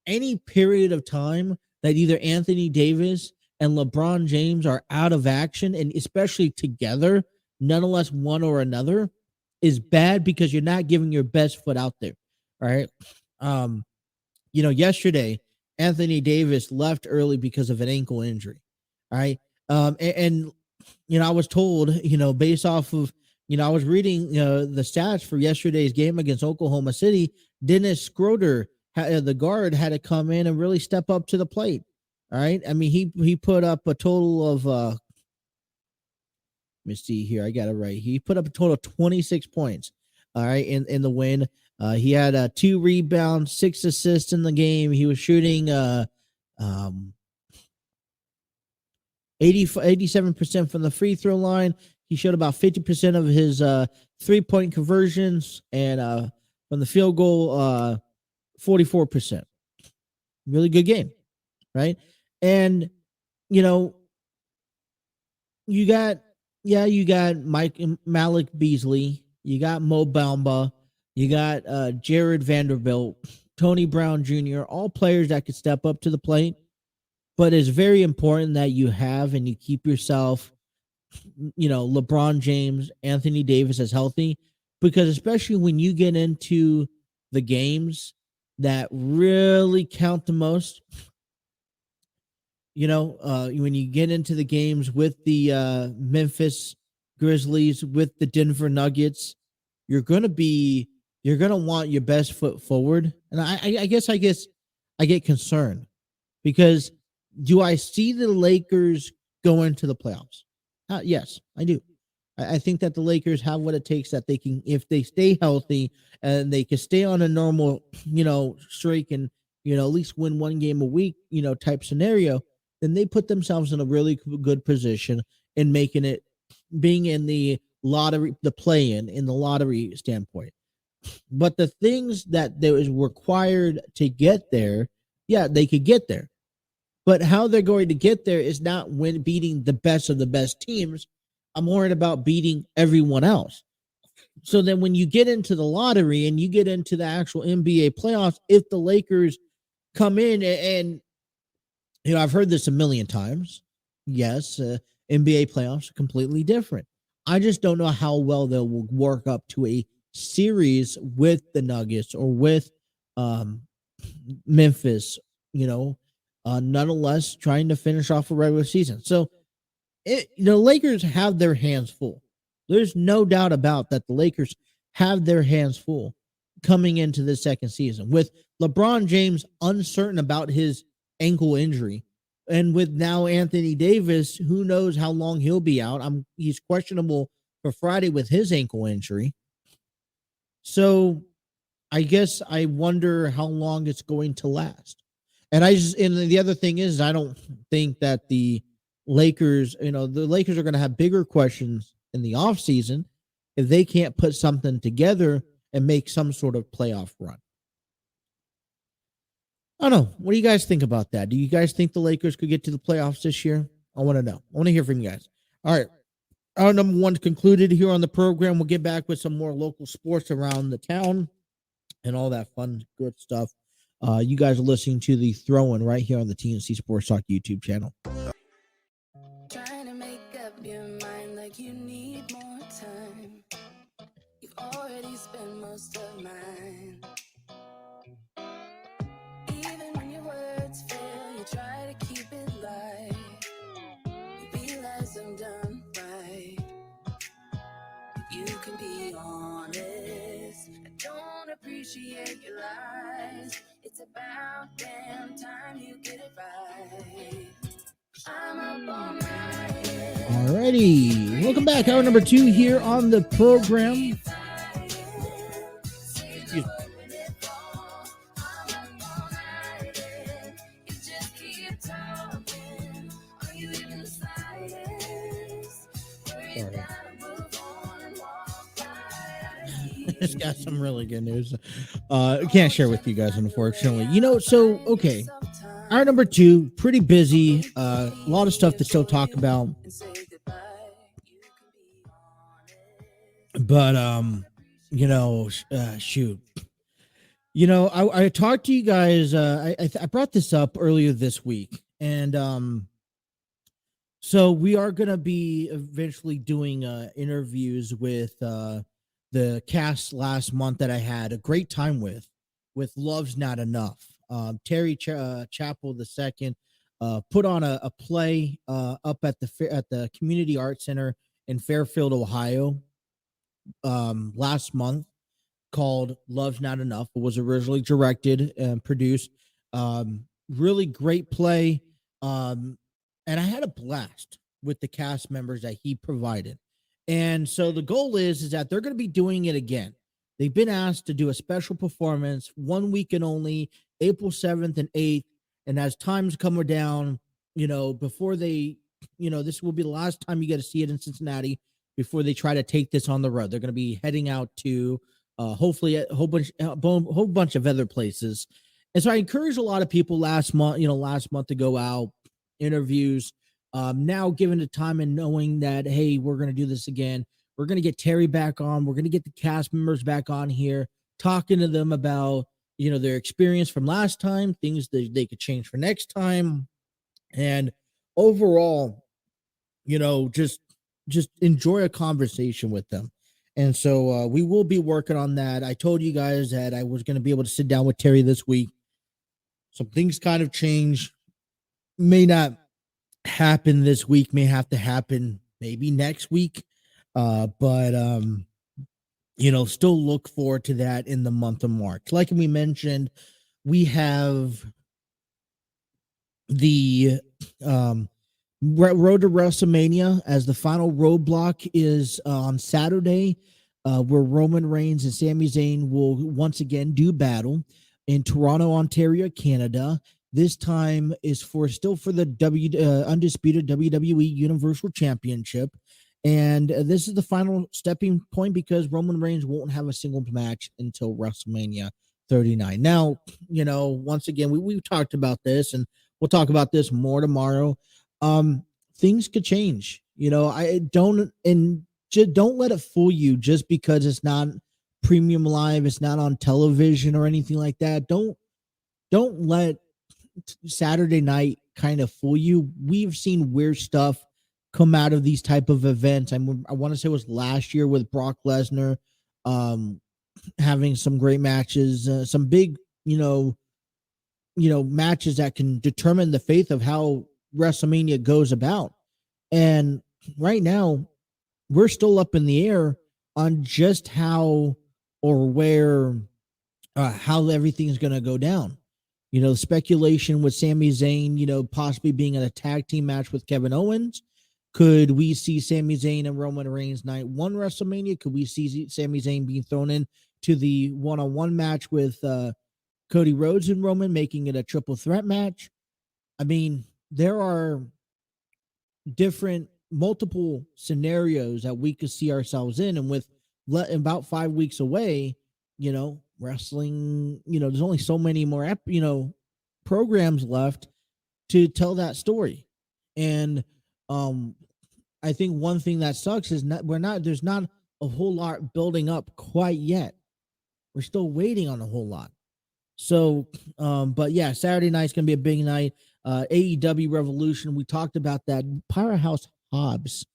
[SPEAKER 1] any period of time that either Anthony Davis and LeBron James are out of action, and especially together, nonetheless one or another, is bad because you're not giving your best foot out there. All right. Yesterday, Anthony Davis left early because of an ankle injury. All right. And I was told, based off of, I was reading the stats for yesterday's game against Oklahoma City. Dennis Schroeder, the guard, had to come in and really step up to the plate. All right. I mean, he put up a total of, let me see here. I got it right. He put up a total of 26 points. All right. In the win. He had 2 rebounds, 6 assists in the game. He was shooting 87% from the free throw line. He showed about 50% of his 3-point conversions, and from the field goal, 44%. Really good game, right? And you got Malik Beasley, you got Mo Bamba, you got Jared Vanderbilt, Tony Brown Jr., all players that could step up to the plate. But it's very important that you have and you keep yourself, LeBron James, Anthony Davis as healthy, because especially when you get into the games that really count the most, when you get into the games with the Memphis Grizzlies, with the Denver Nuggets, you're going to want your best foot forward. And I guess I get concerned because do I see the Lakers going to the playoffs? Yes, I do. I think that the Lakers have what it takes that they can, if they stay healthy and they can stay on a normal, streak and, at least win 1 game a week, type scenario, then they put themselves in a really good position in being in the lottery, the play-in the lottery standpoint. But the things that there is required to get there, yeah, they could get there. But how they're going to get there is not beating the best of the best teams. I'm worried about beating everyone else. So then when you get into the lottery and you get into the actual NBA playoffs, if the Lakers come in and I've heard this a million times. Yes, NBA playoffs are completely different. I just don't know how well they will work up to a series with the Nuggets or with Memphis, nonetheless trying to finish off a regular season. So the Lakers have their hands full. There's no doubt about that. The Lakers have their hands full coming into the second season with LeBron James uncertain about his ankle injury. And with now Anthony Davis, who knows how long he'll be out. He's questionable for Friday with his ankle injury. So I guess I wonder how long it's going to last. And the other thing is, I don't think that the Lakers, the Lakers are going to have bigger questions in the offseason if they can't put something together and make some sort of playoff run. I don't know. What do you guys think about that? Do you guys think the Lakers could get to the playoffs this year? I want to know. I want to hear from you guys. All right. Our number one concluded here on the program. We'll get back with some more local sports around the town and all that fun, good stuff. You guys are listening to the Throw-In right here on the TNC Sports Talk YouTube channel.
[SPEAKER 5] Trying to make up your mind like you need more time. You've already spent most of mine. Even when your words fail, you try to keep it light. You realize I'm done right. You can be honest. I don't appreciate your lies. It's about damn time you get it right. I'm up all night.
[SPEAKER 1] Alrighty. Welcome back. Hour number 2 here on the program. Excuse me. Sorry. Just got some really good news. I can't share with you guys, unfortunately. Okay. Hour number 2, pretty busy. A lot of stuff to still talk about. But shoot. I talked to you guys. I brought this up earlier this week, and so we are going to be eventually doing interviews with the cast last month that I had a great time with Love's Not Enough. Terry Chappell II put on a play up at the Community Arts Center in Fairfield, Ohio, last month, called Love's Not Enough. It was originally directed and produced. Really great play. And I had a blast with the cast members that he provided. And so the goal is that they're going to be doing it again. They've been asked to do a special performance 1 weekend only, April 7th and 8th. And as times come down, before they, this will be the last time you get to see it in Cincinnati before they try to take this on the road. They're going to be heading out to hopefully a whole bunch of other places. And so I encouraged a lot of people last month to go out, interviews. Now, given the time and knowing that, hey, we're going to do this again, we're going to get Terry back on. We're going to get the cast members back on here, talking to them about, their experience from last time, things that they could change for next time. And overall, just enjoy a conversation with them. And so we will be working on that. I told you guys that I was going to be able to sit down with Terry this week. Some things kind of change. May not happen this week, may have to happen maybe next week. But still look forward to that in the month of March. Like we mentioned, we have the Road to WrestleMania as the final roadblock is on Saturday, where Roman Reigns and Sami Zayn will once again do battle in Toronto, Ontario, Canada. This time is still for the undisputed WWE Universal Championship. And this is the final stepping point because Roman Reigns won't have a single match until WrestleMania 39. Now, once again, we've talked about this, and we'll talk about this more tomorrow. Things could change. Don't let it fool you just because it's not premium live, it's not on television or anything like that. Don't let Saturday night kind of fool you. We've seen weird stuff come out of these type of events. I want to say it was last year with Brock Lesnar having some great matches, some big, matches that can determine the fate of how WrestleMania goes about. And right now, we're still up in the air on just how or where, how everything is going to go down. Speculation with Sami Zayn, possibly being in a tag team match with Kevin Owens. Could we see Sami Zayn and Roman Reigns night one WrestleMania? Could we see Sami Zayn being thrown in to the one-on-one match with Cody Rhodes and Roman, making it a triple threat match? I mean, there are multiple scenarios that we could see ourselves in. And with about 5 weeks away, wrestling, there's only so many more, programs left to tell that story. And I think one thing that sucks is there's not a whole lot building up quite yet. We're still waiting on a whole lot. So, but yeah, Saturday night's going to be a big night. AEW Revolution, we talked about that. Powerhouse Hobbs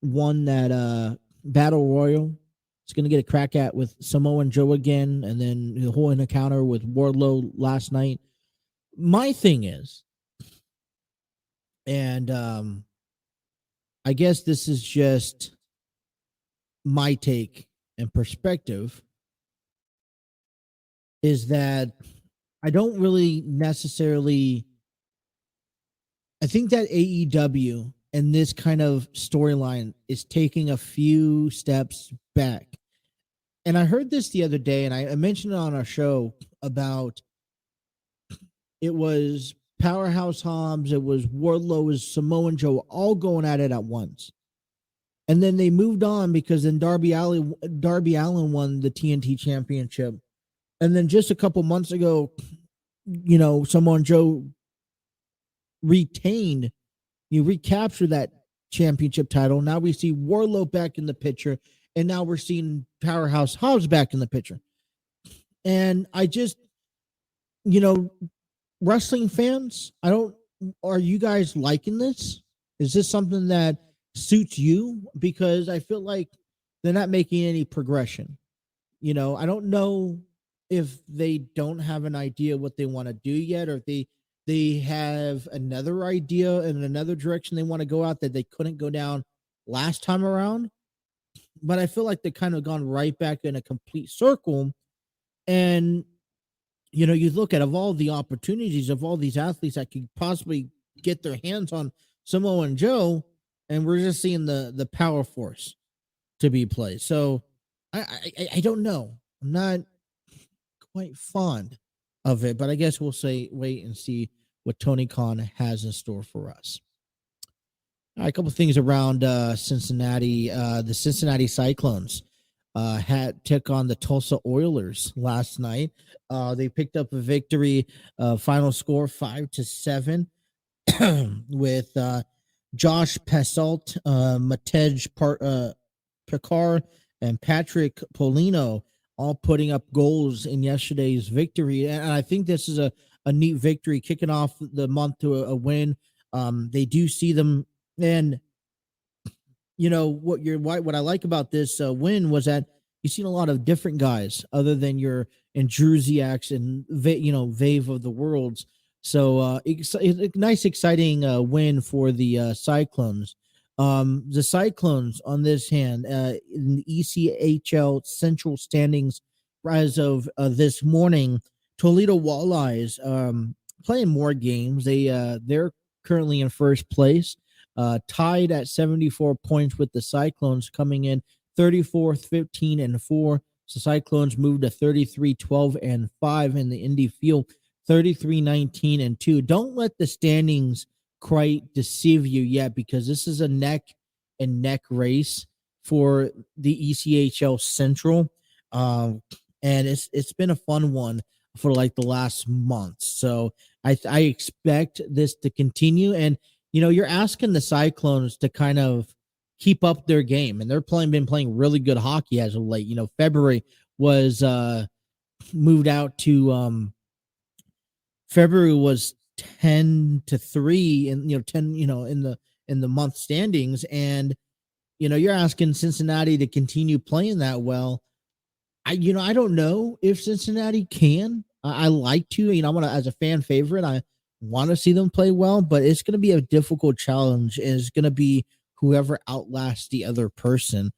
[SPEAKER 1] won that Battle Royal. It's going to get a crack at with Samoa Joe again, and then the whole encounter with Wardlow last night. My thing is, and I guess this is just my take and perspective, is that I don't really necessarily, I think that AEW and this kind of storyline is taking a few steps back. And I heard this the other day, and I mentioned it on our show about, it was Powerhouse Hobbs, it was Wardlow, it was Samoa Joe, all going at it at once. And then they moved on because then Darby Allin won the TNT Championship. And then just a couple months ago, Samoa Joe recaptured that championship title. Now we see Wardlow back in the picture, and now we're seeing Powerhouse Hobbs back in the picture. And I just, wrestling fans, are you guys liking this? Is this something that suits you? Because I feel like they're not making any progression. I don't know if they don't have an idea what they want to do yet, or if they have another idea and another direction they want to go out that they couldn't go down last time around. But I feel like they've kind of gone right back in a complete circle. And, you look at, of all the opportunities of all these athletes that could possibly get their hands on Samoa and Joe, and we're just seeing the power force to be played. So I don't know. I'm not quite fond of it, but I guess we'll wait and see what Tony Khan has in store for us. All right, a couple of things around Cincinnati. The Cincinnati Cyclones took on the Tulsa Oilers last night. They picked up a victory, final score 5-7, with Josh Pasalt, Matej Picard, and Patrick Polino all putting up goals in yesterday's victory. And I think this is a neat victory, kicking off the month to a win. They do see them. And, what I like about this win was that you've seen a lot of different guys other than your Andrusiaks and, Vave of the Worlds. So it's a nice, exciting win for the Cyclones. The Cyclones, on this hand, in the ECHL Central standings as of this morning, Toledo Walleyes playing more games. They're currently in first place, tied at 74 points with the Cyclones, coming in 34th, 15-4. So Cyclones moved to 33-12-5 in the Indy Field, 33-19-2. Don't let the standings quite deceive you yet, because this is a neck and neck race for the ECHL Central, and it's been a fun one for like the last month. So I expect this to continue, and you're asking the Cyclones to kind of keep up their game, and they're been playing really good hockey as of late. February was moved out to February was 10-3, and 10 in the month standings, and you're asking Cincinnati to continue playing that well. I don't know if Cincinnati can. I like to, I want to, as a fan favorite, I want to see them play well, but it's going to be a difficult challenge, and it's going to be whoever outlasts the other person.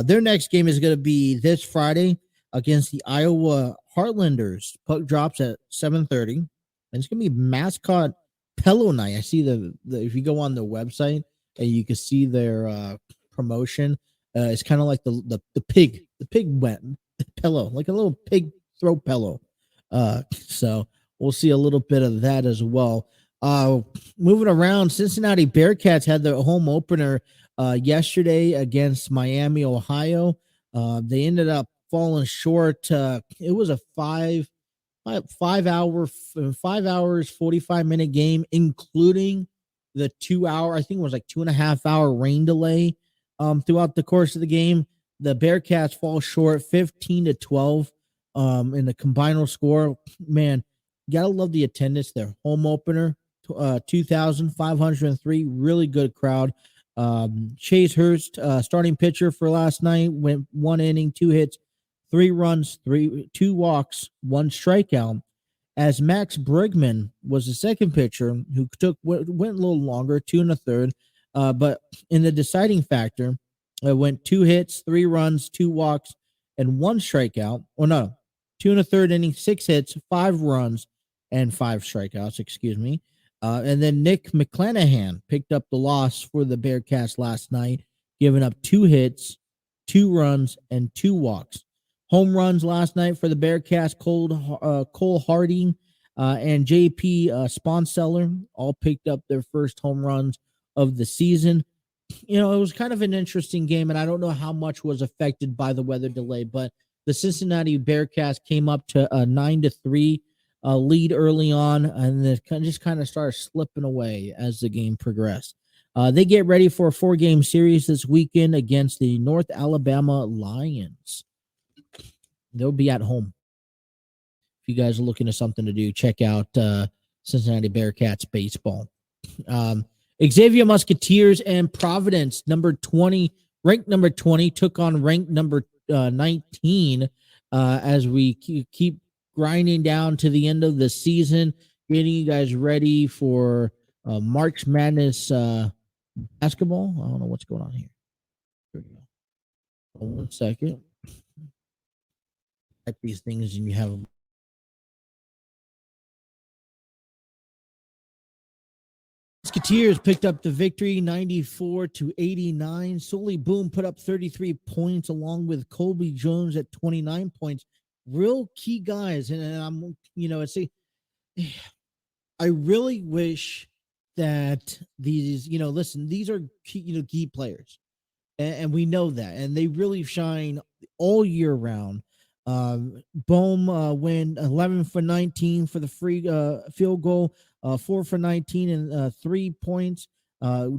[SPEAKER 1] Their next game is going to be this Friday against the Iowa Heartlanders. Puck drops at 7:30, and it's going to be mascot Pillow Night. I see the if you go on their website, and you can see their promotion. It's kind of like the pig wet pillow, like a little pig throat pillow. So we'll see a little bit of that as well. Moving around, Cincinnati Bearcats had their home opener yesterday against Miami, Ohio. They ended up fallen short. It was a 5 hours 45-minute game, including the 2 hour, I think it was like 2.5 hour rain delay throughout the course of the game. The Bearcats fall short 15-12 in the combined score. Man, you gotta love the attendance. Their home opener, 2,503, really good crowd. Chase Hurst, starting pitcher for last night, went 1 inning, 2 hits, 3 runs, 2 walks, 1 strikeout. As Max Bregman was the second pitcher who went a little longer, 2 1/3, but in the deciding factor, went 2 hits, 3 runs, 2 walks, and 1 strikeout. Oh no, 2 1/3 innings, 6 hits, 5 runs, and 5 strikeouts. Excuse me. And then Nick McClanahan picked up the loss for the Bearcats last night, giving up 2 hits, 2 runs, and 2 walks. Home runs last night for the Bearcats, Cole Harding and JP Sponseller all picked up their first home runs of the season. It was kind of an interesting game, and I don't know how much was affected by the weather delay, but the Cincinnati Bearcats came up to a 9-3 lead early on, and then just kind of started slipping away as the game progressed. They get ready for a 4-game series this weekend against the North Alabama Lions. They'll be at home. If you guys are looking at something to do, check out Cincinnati Bearcats baseball. Xavier Musketeers and Providence, ranked number 20, took on ranked number 19 as we keep grinding down to the end of the season, getting you guys ready for March Madness basketball. I don't know what's going on here. Here we go. Hold on 1 second. Type these things and you have Musketeers picked up the victory 94-89. Sully Boom put up 33 points along with Colby Jones at 29 points. Real key guys. And I'm, I really wish that these, listen, these are key players. And we know that. And they really shine all year round. Bohm went 11 for 19 for the free field goal, 4 for 19 and 3 points.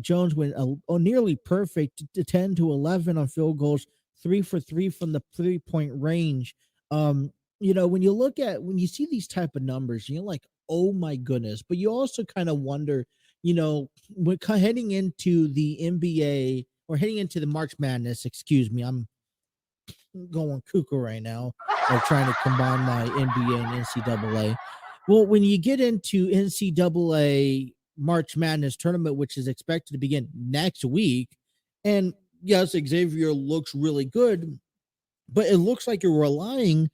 [SPEAKER 1] Jones went nearly perfect, 10 to 11 on field goals, 3 for 3 from the 3-point range. When you see these type of numbers, you're like, oh my goodness. But you also kind of wonder, when heading into the NBA or heading into the March Madness, excuse me, I'm going cuckoo right now. I'm trying to combine my NBA and NCAA. Well, when you get into NCAA March Madness tournament, which is expected to begin next week, and yes, Xavier looks really good, but it looks like you're relying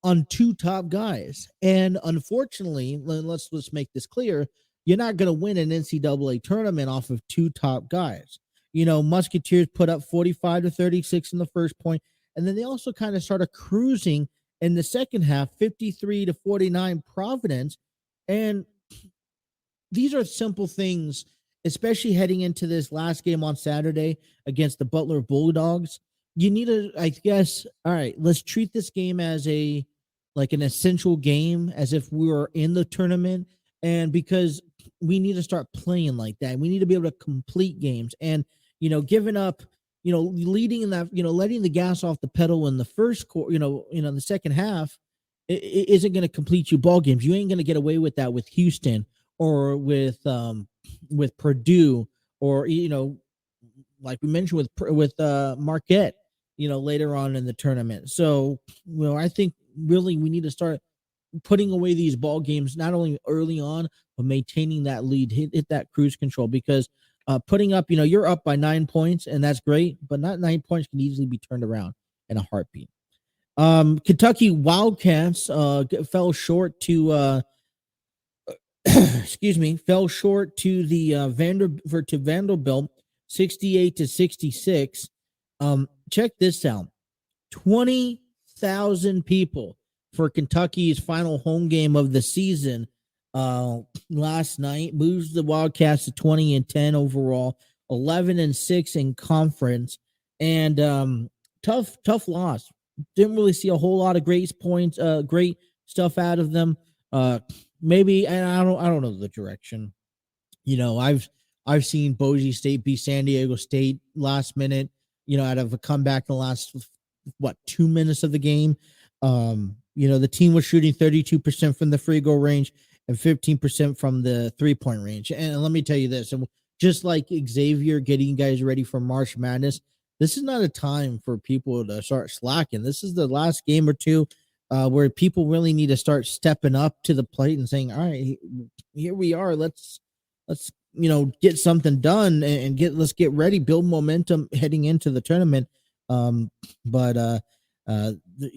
[SPEAKER 1] on 2 top guys. And unfortunately, let's make this clear, you're not going to win an NCAA tournament off of 2 top guys. Musketeers put up 45-36 in the first point, and then they also kind of started cruising in the second half, 53-49 Providence. And these are simple things, especially heading into this last game on Saturday against the Butler Bulldogs. You need to, I guess, all right, let's treat this game as an essential game, as if we were in the tournament. And because we need to start playing like that, we need to be able to complete games. And, giving up, leading in that, letting the gas off the pedal in the first quarter, the second half, it isn't going to complete you ball games. You ain't going to get away with that with Houston or with Purdue or, like we mentioned with Marquette, later on in the tournament. So, I think really we need to start putting away these ball games, not only early on, but maintaining that lead, hit that cruise control, because putting up, you're up by 9 points and that's great, but not 9 points can easily be turned around in a heartbeat. Kentucky Wildcats fell short to fell short to the Vanderbilt 68-66. Check this out. 20,000 people for Kentucky's final home game of the season last night, moves the Wildcats to 20-10 overall, 11-6 in conference, and tough loss didn't really see a whole lot of great points, great stuff out of them. Maybe, and I don't know the direction. I've seen Boise State beat San Diego State last minute, out of a comeback in the last 2 minutes of the game. The team was shooting 32% from the free goal range and 15% from the 3-point range. And let me tell you this, and just like Xavier getting you guys ready for March Madness, this is not a time for people to start slacking. This is the last game or two where people really need to start stepping up to the plate and saying, all right, here we are. Let's get something done and let's get ready, build momentum heading into the tournament.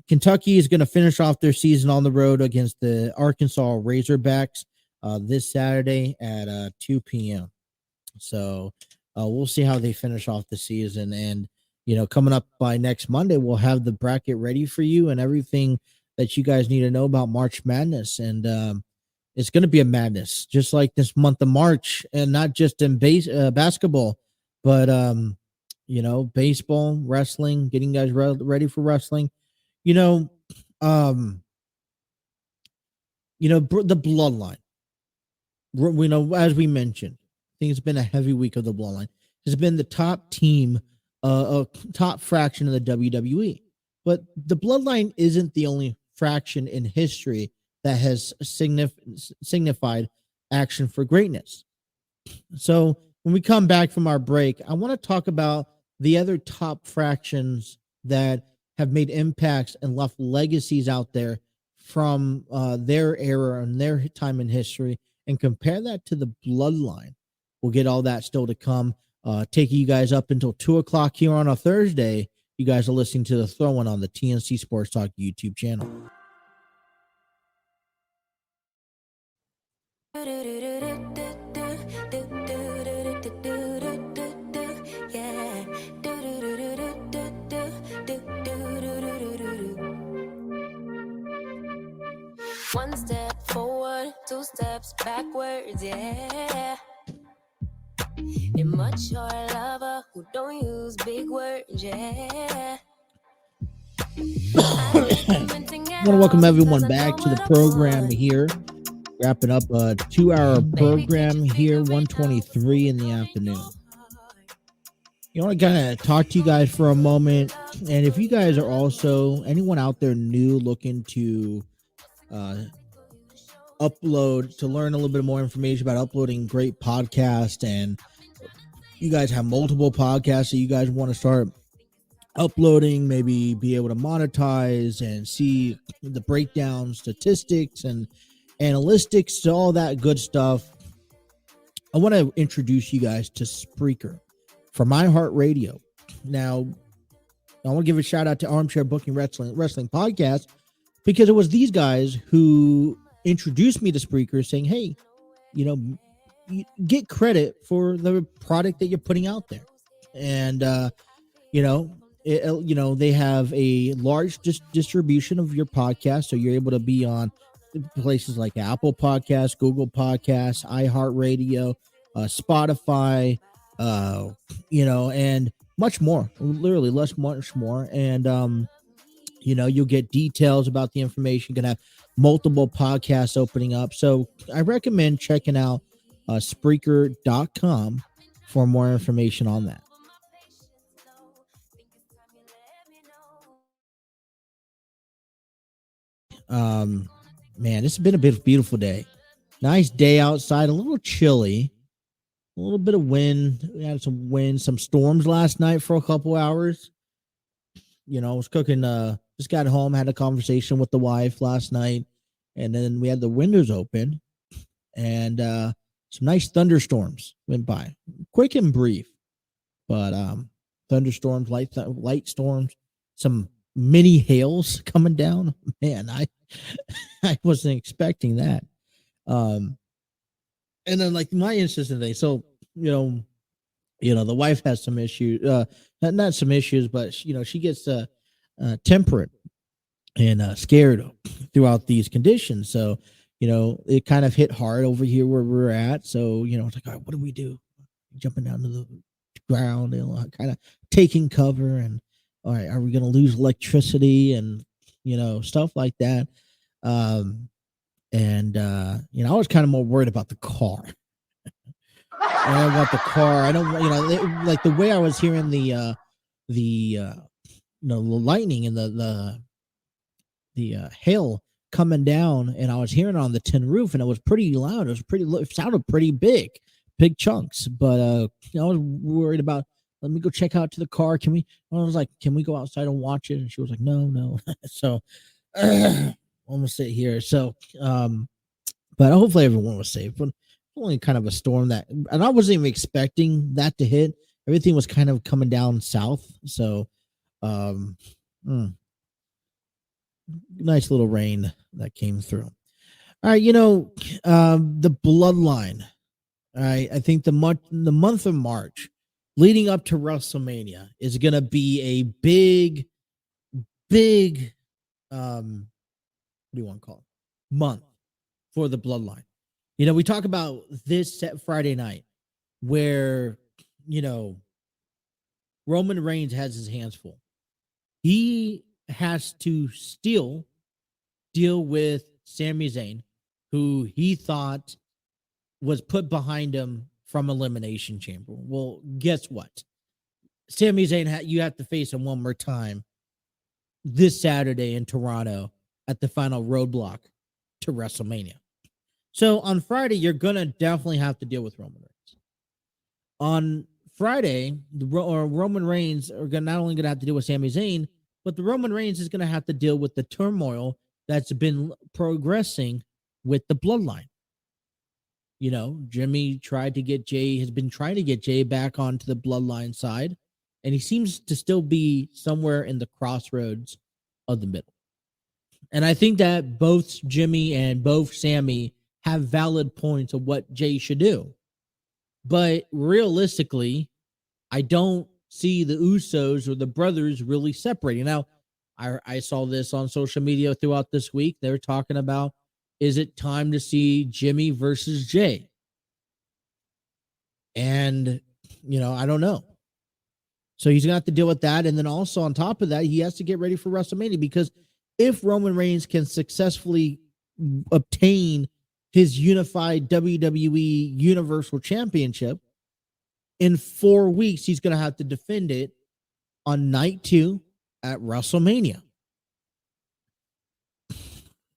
[SPEAKER 1] Kentucky is going to finish off their season on the road against the Arkansas Razorbacks this Saturday at 2 p.m. So we'll see how they finish off the season. And, coming up by next Monday, we'll have the bracket ready for you and everything that you guys need to know about March Madness. And it's going to be a madness, just like this month of March, and not just in basketball, but baseball, wrestling, getting guys ready for wrestling. The Bloodline. As we mentioned, I think it's been a heavy week of the Bloodline. It's been the top team, top fraction of the WWE. But the Bloodline isn't the only fraction in history that has signified action for greatness. So when we come back from our break, I want to talk about the other top fractions that have made impacts and left legacies out there from their era and their time in history, and compare that to the Bloodline. We'll get all that still to come. Taking you guys up until 2 o'clock here on a Thursday. You guys are listening to The Throw-In on the TNC Sports Talk YouTube channel.
[SPEAKER 5] One step forward, 2 steps backwards, yeah. Immature lover who don't use big words, yeah.
[SPEAKER 1] I want to welcome everyone back to the program here. Wrapping up a 2-hour program here, 1:23 in the afternoon. I want to kind of talk to you guys for a moment. And if you guys are also, anyone out there new looking to upload, to learn a little bit more information about uploading great podcasts, and you guys have multiple podcasts that you guys want to start uploading, maybe be able to monetize and see the breakdown, statistics and analytics to all that good stuff, I want to introduce you guys to Spreaker from iHeartRadio. Now, I want to give a shout out to Armchair Booking Wrestling Podcast, because it was these guys who introduced me to Spreaker, saying, hey, you get credit for the product that you're putting out there. And, they have a large distribution of your podcast. So you're able to be on places like Apple Podcasts, Google Podcasts, iHeartRadio, Spotify, and much more, literally much more. And, you'll get details about the information. You're going to have multiple podcasts opening up. So I recommend checking out Spreaker.com for more information on that. Man, this has been a beautiful day. Nice day outside, a little chilly, a little bit of wind. We had some wind, some storms last night for a couple hours. I was cooking, just got home, had a conversation with the wife last night, and then we had the windows open, and some nice thunderstorms went by, quick and brief, but thunderstorms, light storms, some mini hails coming down. Man, I wasn't expecting that. And then like my insistent thing. So, the wife has some issues, not some issues, but she gets temperate and scared throughout these conditions. So, it kind of hit hard over here where we're at. So, it's like, all right, what do we do? Jumping down to the ground and kind of taking cover. And all right, are we going to lose electricity and, stuff like that? I was kind of more worried about the car. I want the car. I don't, like the way I was hearing the lightning and the hail coming down, and I was hearing it on the tin roof, and it was pretty loud. It sounded pretty big chunks. But I was worried about. Let me go check out to the car. I was like, can we go outside and watch it? And she was like, no. So I'm gonna sit here. So, but hopefully everyone was safe. But only kind of a storm and I wasn't even expecting that to hit. Everything was kind of coming down south. So, nice little rain that came through. All right, the Bloodline. All right, I think the month of March, leading up to WrestleMania, is gonna be a big, what do you want to call it? Month for the Bloodline. We talk about this Friday night where, Roman Reigns has his hands full. He has to still deal with Sami Zayn, who he thought was put behind him from Elimination Chamber. Well, guess what? Sami Zayn, you have to face him one more time this Saturday in Toronto at the final roadblock to WrestleMania. So on Friday, you're going to definitely have to deal with Roman Reigns. On Friday, Roman Reigns are not only going to have to deal with Sami Zayn, but the Roman Reigns is going to have to deal with the turmoil that's been progressing with the Bloodline. Jimmy has been trying to get Jay back onto the Bloodline side, and he seems to still be somewhere in the crossroads of the middle. And I think that both Jimmy and both Sammy have valid points of what Jay should do. But realistically, I don't see the Usos or the brothers really separating. Now, I saw this on social media throughout this week. They're talking about, is it time to see Jimmy versus Jay? And, I don't know. So he's going to have to deal with that. And then also on top of that, he has to get ready for WrestleMania, because if Roman Reigns can successfully obtain his unified WWE Universal Championship, in 4 weeks, he's going to have to defend it on night 2 at WrestleMania.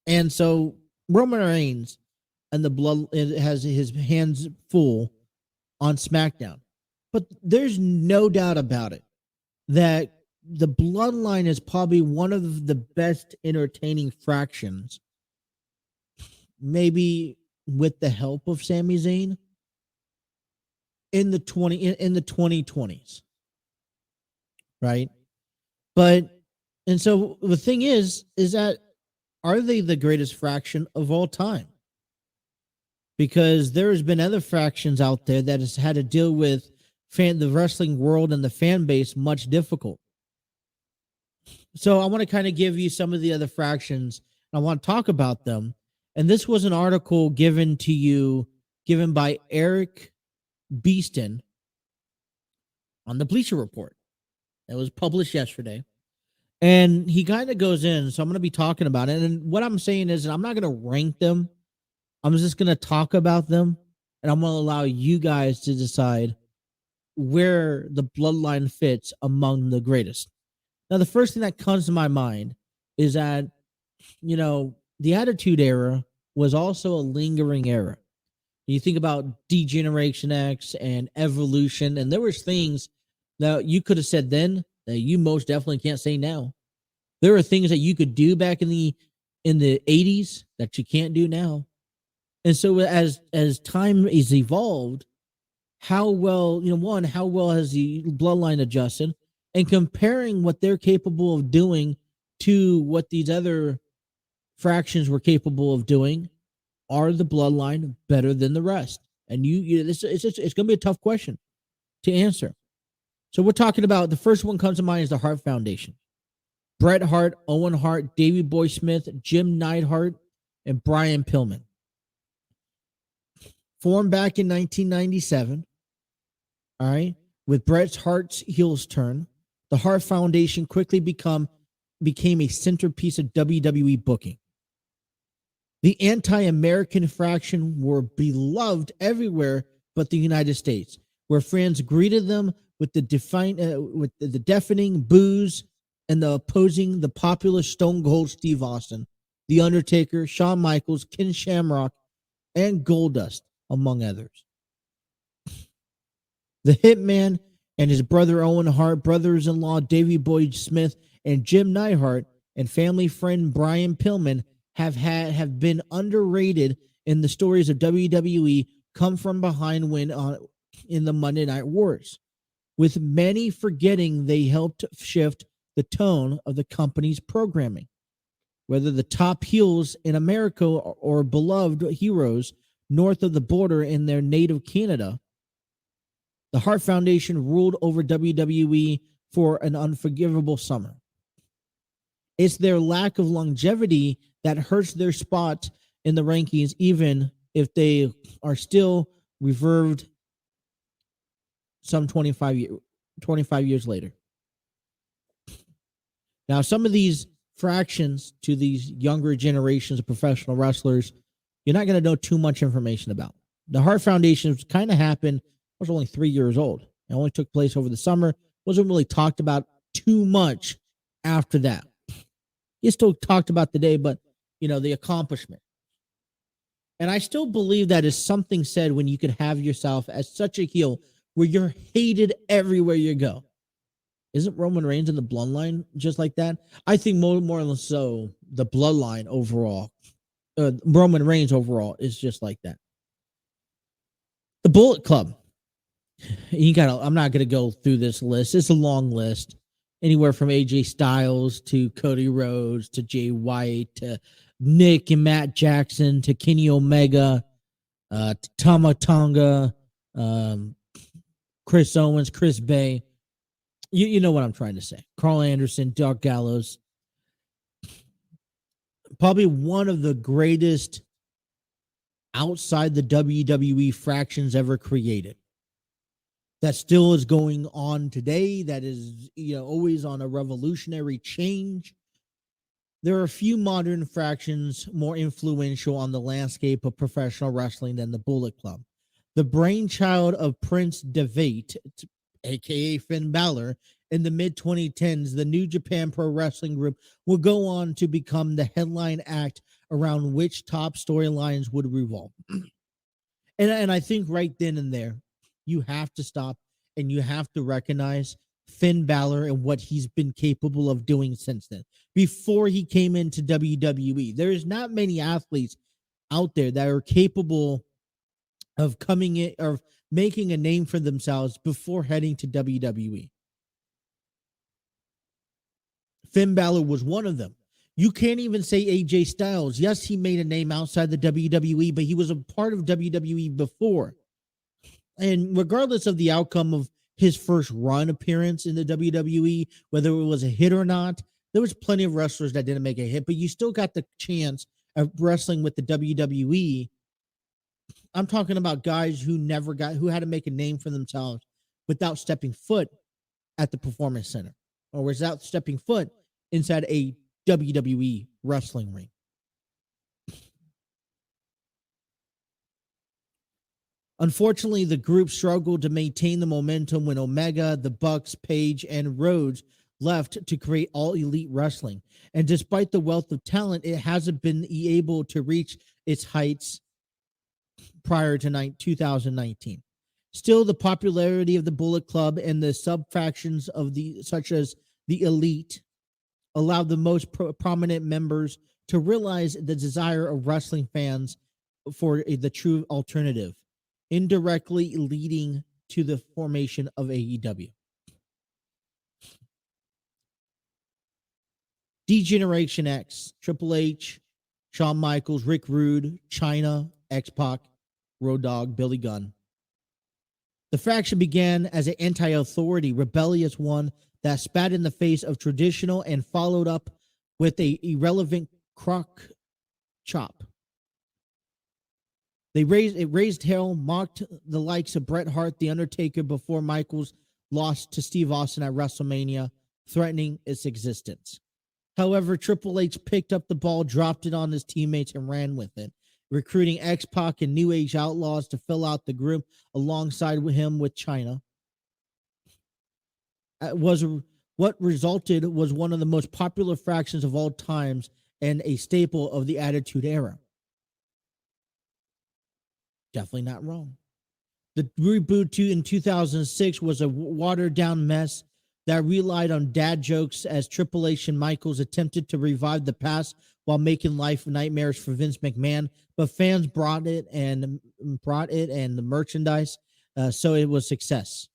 [SPEAKER 1] And so Roman Reigns and the Blood has his hands full on SmackDown. But there's no doubt about it that the Bloodline is probably one of the best entertaining fractions, maybe with the help of Sami Zayn, in the 2020s. Right? And so the thing is that, are they the greatest fraction of all time? Because there has been other fractions out there that has had to deal with the wrestling world and the fan base much difficult. So I want to kind of give you some of the other fractions. I want to talk about them. And this was an article given by Eric Beeston on the Bleacher Report. It was published yesterday. And he kind of goes in, so I'm going to be talking about it. And what I'm saying is, I'm not going to rank them. I'm just going to talk about them. And I'm going to allow you guys to decide where the Bloodline fits among the greatest. Now, the first thing that comes to my mind is that, the Attitude Era was also a lingering era. You think about D-Generation X and Evolution, and there was things that you could have said then that you most definitely can't say now. There are things that you could do back in the 80s that you can't do now. And so as time is evolved, how well has the Bloodline adjusted, and comparing what they're capable of doing to what these other fractions were capable of doing, are the Bloodline better than the rest? And it's going to be a tough question to answer. So we're talking about, the first one comes to mind is the Hart Foundation. Bret Hart, Owen Hart, Davey Boy Smith, Jim Neidhart, and Brian Pillman. Formed back in 1997. All right. With Bret Hart's heels turn. the Hart Foundation quickly became a centerpiece of WWE booking. The anti-American faction were beloved everywhere but the United States, where fans greeted them with the deafening boos and opposing the popular Stone Cold Steve Austin, The Undertaker, Shawn Michaels, Ken Shamrock, and Goldust, among others. The Hitman and his brother Owen Hart, brothers-in-law Davey Boy Smith, and Jim Neidhart, and family friend Brian Pillman have been underrated in the stories of WWE come from behind when in the Monday Night Wars, with many forgetting they helped shift the tone of the company's programming. Whether the top heels in America or beloved heroes north of the border in their native Canada, the Hart Foundation ruled over WWE for an unforgivable summer. It's their lack of longevity that hurts their spot in the rankings, even if they are still revered some 25 years later. Now, some of these fractions to these younger generations of professional wrestlers, you're not going to know too much information about. The Hart Foundation kind of happened, I was only 3 years old. It only took place over the summer. Wasn't really talked about too much after that. It's still talked about today, but, the accomplishment. And I still believe that is something said when you could have yourself as such a heel where you're hated everywhere you go. Isn't Roman Reigns in the Bloodline just like that? I think more or less so the Bloodline overall, Roman Reigns overall is just like that. The Bullet Club. I'm not going to go through this list. It's a long list. Anywhere from AJ Styles to Cody Rhodes to Jay White to Nick and Matt Jackson to Kenny Omega, to Tama Tonga, Chris Owens, Chris Bay. You know what I'm trying to say. Carl Anderson, Doc Gallows. Probably one of the greatest outside the WWE fractions ever created. That still is going on today. That is, always on a revolutionary change. There are a few modern fractions more influential on the landscape of professional wrestling than the Bullet Club. The brainchild of Prince Devitt, a.k.a. Finn Balor, in the mid-2010s, the New Japan Pro Wrestling Group will go on to become the headline act around which top storylines would revolve. And I think right then and there, you have to stop and you have to recognize Finn Balor and what he's been capable of doing since then. Before he came into WWE, there is not many athletes out there that are capable of coming in or making a name for themselves before heading to WWE. Finn Balor was one of them. You can't even say AJ Styles. Yes, he made a name outside the WWE, but he was a part of WWE before. And regardless of the outcome of his first run appearance in the WWE, whether it was a hit or not, there was plenty of wrestlers that didn't make a hit, but you still got the chance of wrestling with the WWE. I'm talking about guys who had to make a name for themselves without stepping foot at the Performance Center or without stepping foot inside a WWE wrestling ring. Unfortunately, the group struggled to maintain the momentum when Omega, the Bucks, Page, and Rhodes left to create All Elite Wrestling. And despite the wealth of talent, it hasn't been able to reach its heights prior to 2019. Still, the popularity of the Bullet Club and the sub-factions such as the Elite allowed the most prominent members to realize the desire of wrestling fans for the true alternative, indirectly leading to the formation of AEW. D-Generation X, Triple H, Shawn Michaels, Rick Rude, Chyna, X-Pac, Road Dogg, Billy Gunn. The faction began as an anti-authority, rebellious one that spat in the face of traditional and followed up with a irrelevant crock chop. It raised hell, mocked the likes of Bret Hart, The Undertaker, before Michaels lost to Steve Austin at WrestleMania threatening its existence. However, Triple H picked up the ball, dropped it on his teammates, and ran with it, recruiting X-Pac and New Age Outlaws to fill out the group alongside with him with China. What resulted was one of the most popular factions of all times and a staple of the Attitude Era. Definitely not wrong. The reboot in 2006 was a watered-down mess that relied on dad jokes as Triple H and Michaels attempted to revive the past while making life nightmares for Vince McMahon. But fans brought it and the merchandise, so it was success.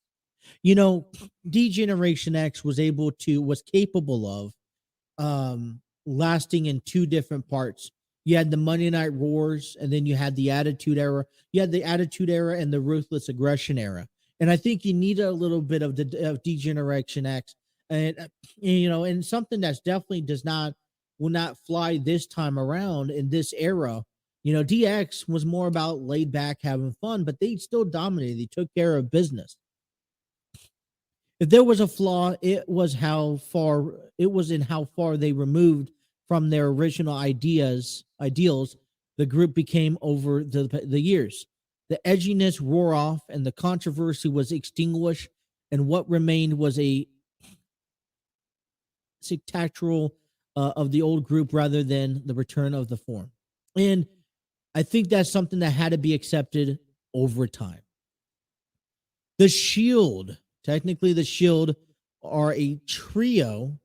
[SPEAKER 1] You know, D-Generation X was capable of lasting in two different parts. You had the Monday Night Wars, and then you had the Attitude Era. You had the Attitude Era and the Ruthless Aggression Era. And I think you needed a little bit of D-Generation X, and and something that's definitely will not fly this time around in this era. You know, DX was more about laid back, having fun, but they still dominated. They took care of business. If there was a flaw, it was in how far they removed from their original ideals the group became over the years. The edginess wore off and the controversy was extinguished, and what remained was a spectacular of the old group rather than the return of the form. And I think that's something that had to be accepted over time. The Shield, technically the Shield are a trio,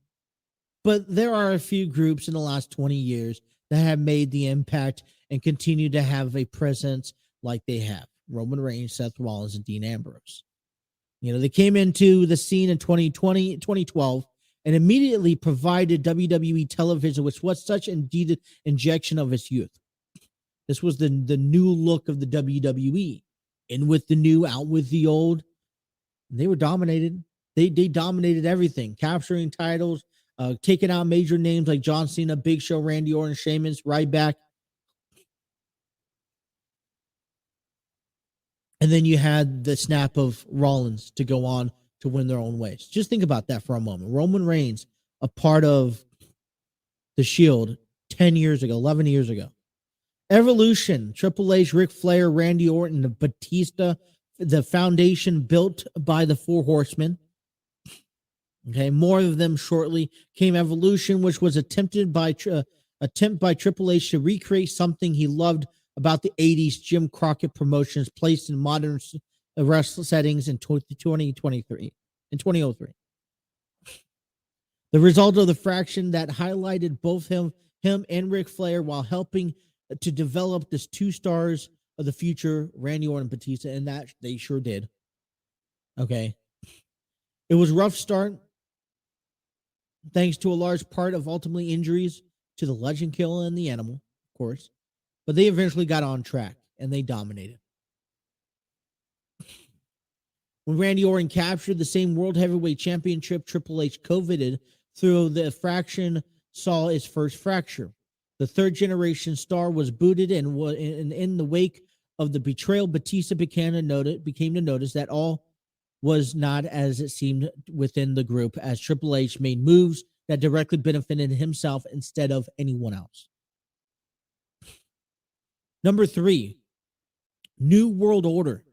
[SPEAKER 1] but there are a few groups in the last 20 years that have made the impact and continue to have a presence like they have. Roman Reigns, Seth Rollins, and Dean Ambrose. You know, they came into the scene in 2012 and immediately provided WWE television with such indeed injection of its youth. This was the new look of the WWE. In with the new, out with the old. They were dominated. They dominated everything, capturing titles, taking out major names like John Cena, Big Show, Randy Orton, Sheamus, Ryback. And then you had the snap of Rollins to go on to win their own ways. Just think about that for a moment. Roman Reigns, a part of the Shield 10 years ago, 11 years ago. Evolution, Triple H, Ric Flair, Randy Orton, Batista, the foundation built by the Four Horsemen. Okay, more of them shortly. Came Evolution, which was attempt by Triple H to recreate something he loved about the 80s Jim Crockett promotions placed in modern wrestling settings in 2003. The result of the fraction that highlighted both him and Ric Flair while helping to develop this two stars of the future, Randy Orton and Batista, and that they sure did. Okay. It was a rough start, thanks to a large part of ultimately injuries to the Legend Killer and the Animal, of course. But they eventually got on track, and they dominated. When Randy Orton captured the same World Heavyweight Championship, Triple H coveted through the fraction saw its first fracture. The third generation star was booted, and in the wake of the betrayal, Batista became to notice that all was not as it seemed within the group, as Triple H made moves that directly benefited himself instead of anyone else. Number 3, New World Order.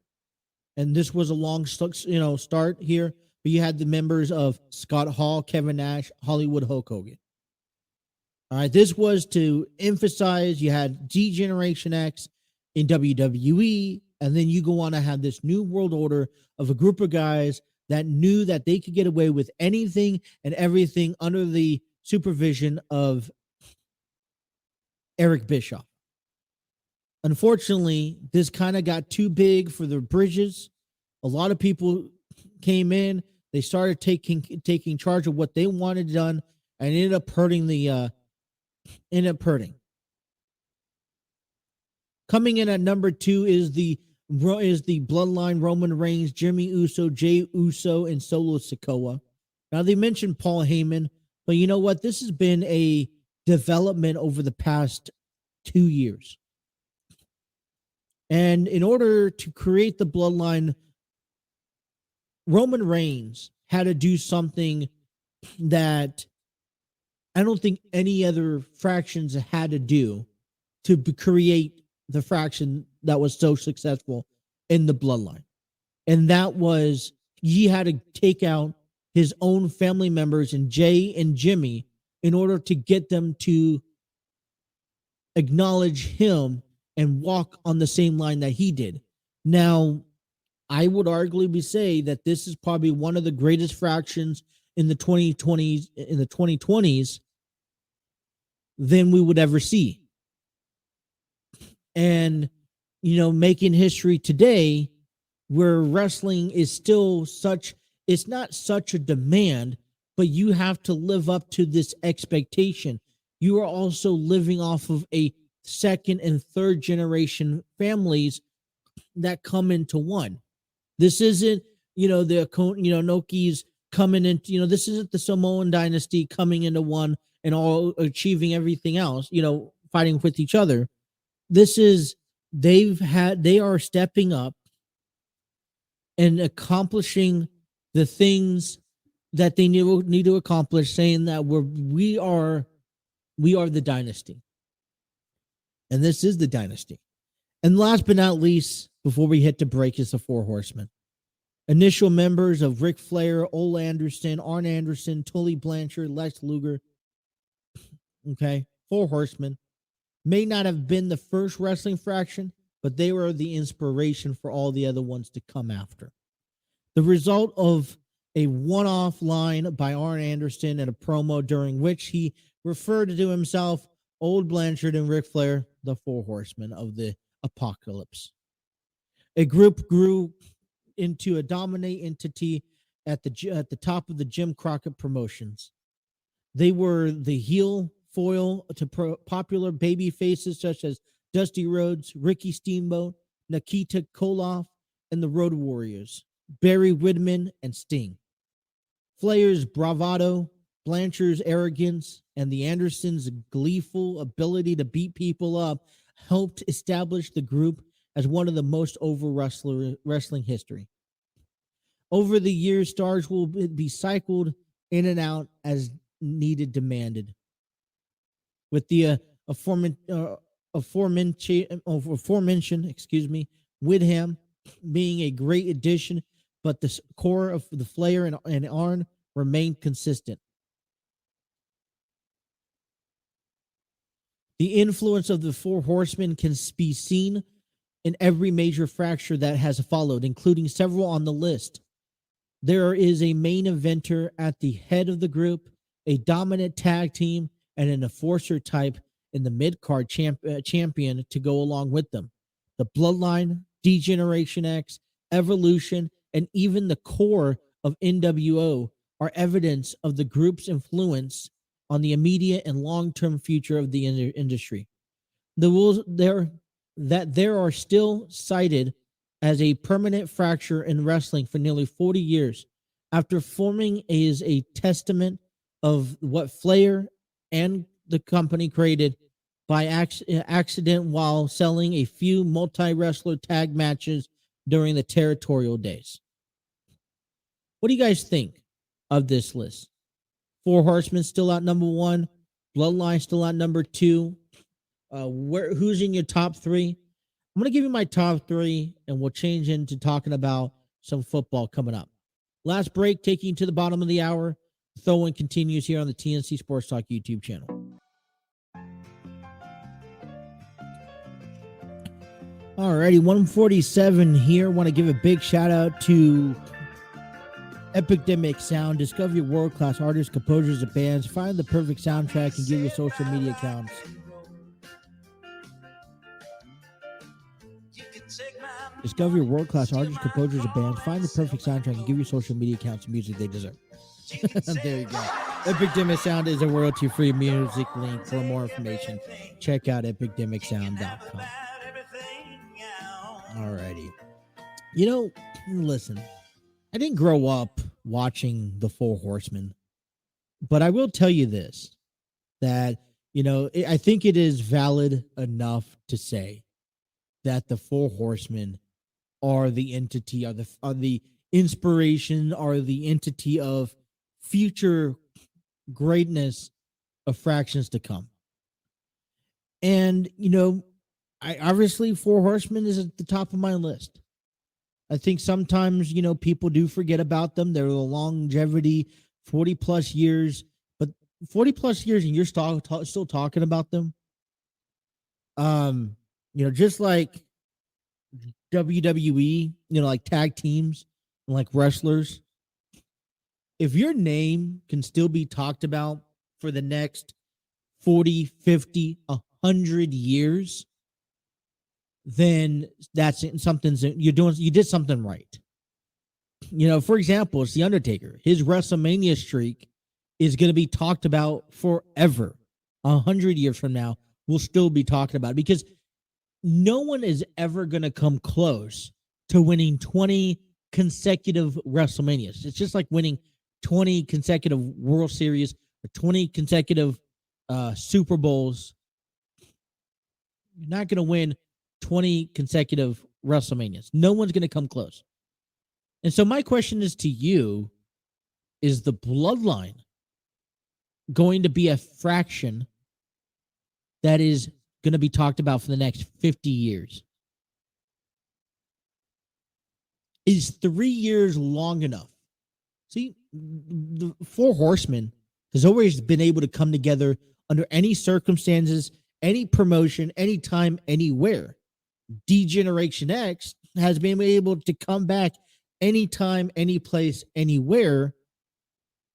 [SPEAKER 1] And this was a long start here, but you had the members of Scott Hall, Kevin Nash, Hollywood Hulk Hogan. All right, this was to emphasize you had D-Generation X in WWE, and then you go on to have this New World Order of a group of guys that knew that they could get away with anything and everything under the supervision of Eric Bischoff. Unfortunately, this kind of got too big for the bridges. A lot of people came in. They started taking charge of what they wanted done, and ended up hurting Coming in at number 2 is the Bloodline, Roman Reigns, Jimmy Uso, Jey Uso, and Solo Sikoa. Now, they mentioned Paul Heyman, but you know what? This has been a development over the past 2 years. And in order to create the Bloodline, Roman Reigns had to do something that I don't think any other fractions had to do to create the fraction that was so successful in the Bloodline. And that was he had to take out his own family members and Jay and Jimmy in order to get them to acknowledge him and walk on the same line that he did. Now, I would arguably say that this is probably one of the greatest fractions in the 2020s than we would ever see. And, making history today where wrestling is still it's not such a demand, but you have to live up to this expectation. You are also living off of a second and third generation families that come into one. This isn't, Noki's coming into, this isn't the Samoan dynasty coming into one and all achieving everything else, fighting with each other. This is, they are stepping up and accomplishing the things that they need to accomplish, saying that we are the dynasty. And this is the dynasty. And last but not least, before we hit the break, is the Four Horsemen. Initial members of Ric Flair, Ole Anderson, Arn Anderson, Tully Blanchard, Lex Luger. Okay, Four Horsemen may not have been the first wrestling fraction, but they were the inspiration for all the other ones to come after. The result of a one-off line by Arn Anderson in a promo during which he referred to himself, Old Blanchard and Ric Flair, the Four Horsemen of the Apocalypse. A group grew into a dominant entity at the top of the Jim Crockett Promotions. They were the heel foil to popular baby faces such as Dusty Rhodes, Ricky Steamboat, Nikita Koloff, and the Road Warriors, Barry Windham and Sting. Flair's bravado, Blanchard's arrogance, and the Andersons' gleeful ability to beat people up helped establish the group as one of the most over wrestling history. Over the years, stars will be cycled in and out as needed demanded. With the aforementioned, Windham being a great addition, but the core of the Flair and Arn remained consistent. The influence of the Four Horsemen can be seen in every major fracture that has followed, including several on the list. There is a main eventer at the head of the group, a dominant tag team, and an enforcer type in the mid-card champion to go along with them. The Bloodline, D-Generation X, Evolution, and even the core of NWO are evidence of the group's influence on the immediate and long-term future of the industry. There are still cited as a permanent fracture in wrestling for nearly 40 years after forming is a testament of what Flair and the company created by accident while selling a few multi-wrestler tag matches during the territorial days. What do you guys think of this list? Four Horsemen still at number one. Bloodline still at number two. Who's in your top three? I'm going to give you my top three, and we'll change into talking about some football coming up. Last break, taking you to the bottom of the hour. Throw-in continues here on the TNC Sports Talk YouTube channel. Alrighty, 147 here. Want to give a big shout out to Epidemic Sound. Discover your world-class artists, composers, and bands. Find the perfect soundtrack and give your social media accounts. Discover your world-class artists, composers, and bands. Find the perfect soundtrack and give your social media accounts the music they deserve. There you go. Epidemic Sound is a royalty-free music link. For more information, check out epidemicsound.com. Alrighty. Listen, I didn't grow up watching the Four Horsemen, but I will tell you this, that, I think it is valid enough to say that the Four Horsemen are the entity, are the inspiration, are the entity of future greatness of fractions to come. And, I obviously Four Horsemen is at the top of my list. I think sometimes, people do forget about them. They're the longevity, 40 plus years, but 40 plus years and you're still talking about them. Just like WWE, like tag teams and like wrestlers. If your name can still be talked about for the next 40, 50, 100 years, then that's you did something right. For example, it's The Undertaker. His WrestleMania streak is going to be talked about forever. 100 years from now, we'll still be talking about it because no one is ever going to come close to winning 20 consecutive WrestleManias. It's just like winning 20 consecutive World Series or 20 consecutive Super Bowls. You're not going to win 20 consecutive WrestleManias. No one's going to come close. And so my question is to you, is the Bloodline going to be a fraction that is going to be talked about for the next 50 years? Is 3 years long enough? See, the Four Horsemen has always been able to come together under any circumstances, any promotion, anytime, anywhere. D-Generation X has been able to come back anytime, any place, anywhere.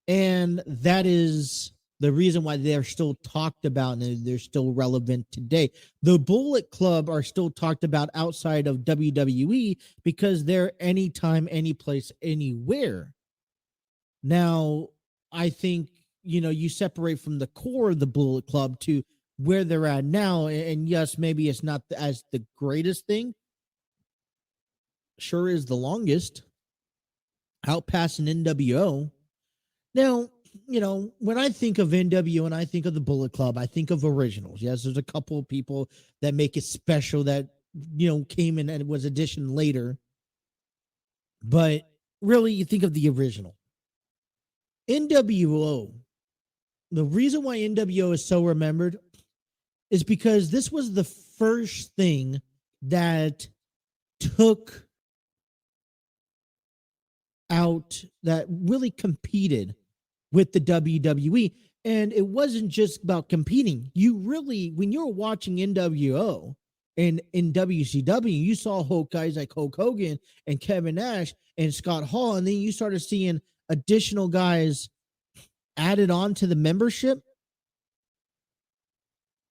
[SPEAKER 1] And that is the reason why they're still talked about and they're still relevant today. The Bullet Club are still talked about outside of WWE because they're anytime, any place, anywhere. Now, I think, you separate from the core of the Bullet Club to where they're at now. And yes, maybe it's not as the greatest thing. Sure is the longest. Out past an NWO. Now, when I think of NWO and I think of the Bullet Club, I think of originals. Yes, there's a couple of people that make it special that, came in and was additioned later. But really, you think of the original. NWO. The reason why NWO is so remembered is because this was the first thing that took out, that really competed with the WWE. And it wasn't just about competing. You really, when you were watching NWO and in WCW, you saw guys like Hulk Hogan and Kevin Nash and Scott Hall. And then you started seeing additional guys added on to the membership.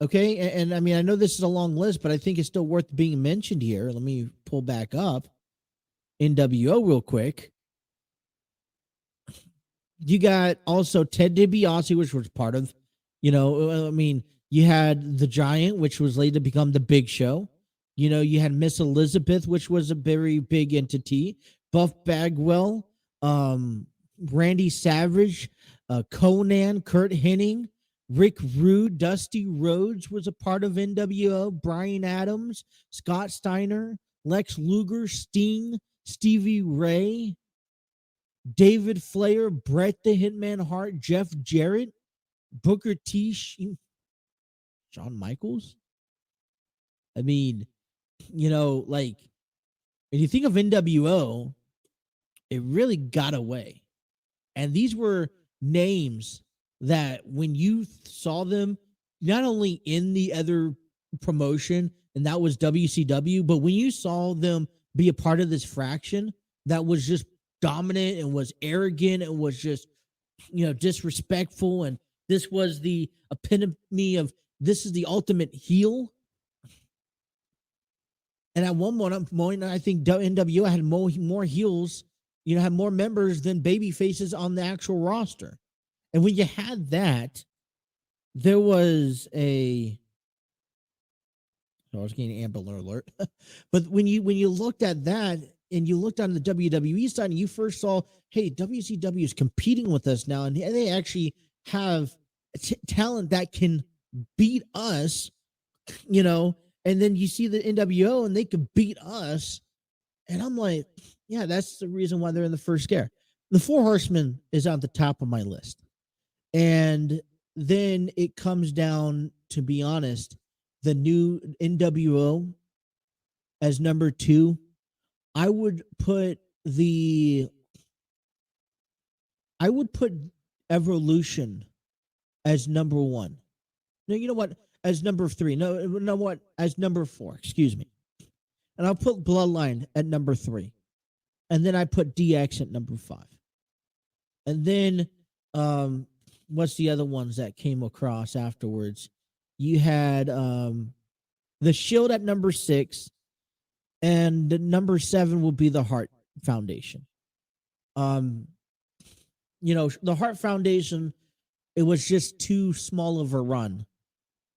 [SPEAKER 1] Okay. And I mean, I know this is a long list, but I think it's still worth being mentioned here. Let me pull back up NWO real quick. You got also Ted DiBiase, which was part of, you had the Giant, which was later to become the Big Show. You had Miss Elizabeth, which was a very big entity. Buff Bagwell, Randy Savage, Conan, Kurt Hennig, Rick Rude, Dusty Rhodes was a part of NWO. Brian Adams, Scott Steiner, Lex Luger, Sting, Stevie Ray, David Flair, Bret the Hitman Hart, Jeff Jarrett, Booker T, Shawn Michaels. I mean, when you think of NWO, it really got away. And these were names that when you saw them, not only in the other promotion, and that was WCW, but when you saw them be a part of this fraction that was just dominant and was arrogant and was just, disrespectful. And this was the epitome of, this is the ultimate heel. And at one point, I think NWO had more heels, had more members than baby faces on the actual roster. And when you had that, there was I was getting an Amber Alert. But when you looked at that and you looked on the WWE side and you first saw, hey, WCW is competing with us now, and they actually have talent that can beat us, and then you see the NWO and they could beat us. And I'm like, yeah, that's the reason why they're in the first scare. The Four Horsemen is on the top of my list. And then it comes down, to be honest, the new NWO as number 2. I would put Evolution as number 1. No, you know what? As number 3. No, what? As number 4. Excuse me. And I'll put Bloodline at number 3. And then I put DX at number 5. And then, what's the other ones that came across afterwards? You had the Shield at number 6, and the number 7 will be the Heart Foundation. The Heart Foundation, it was just too small of a run,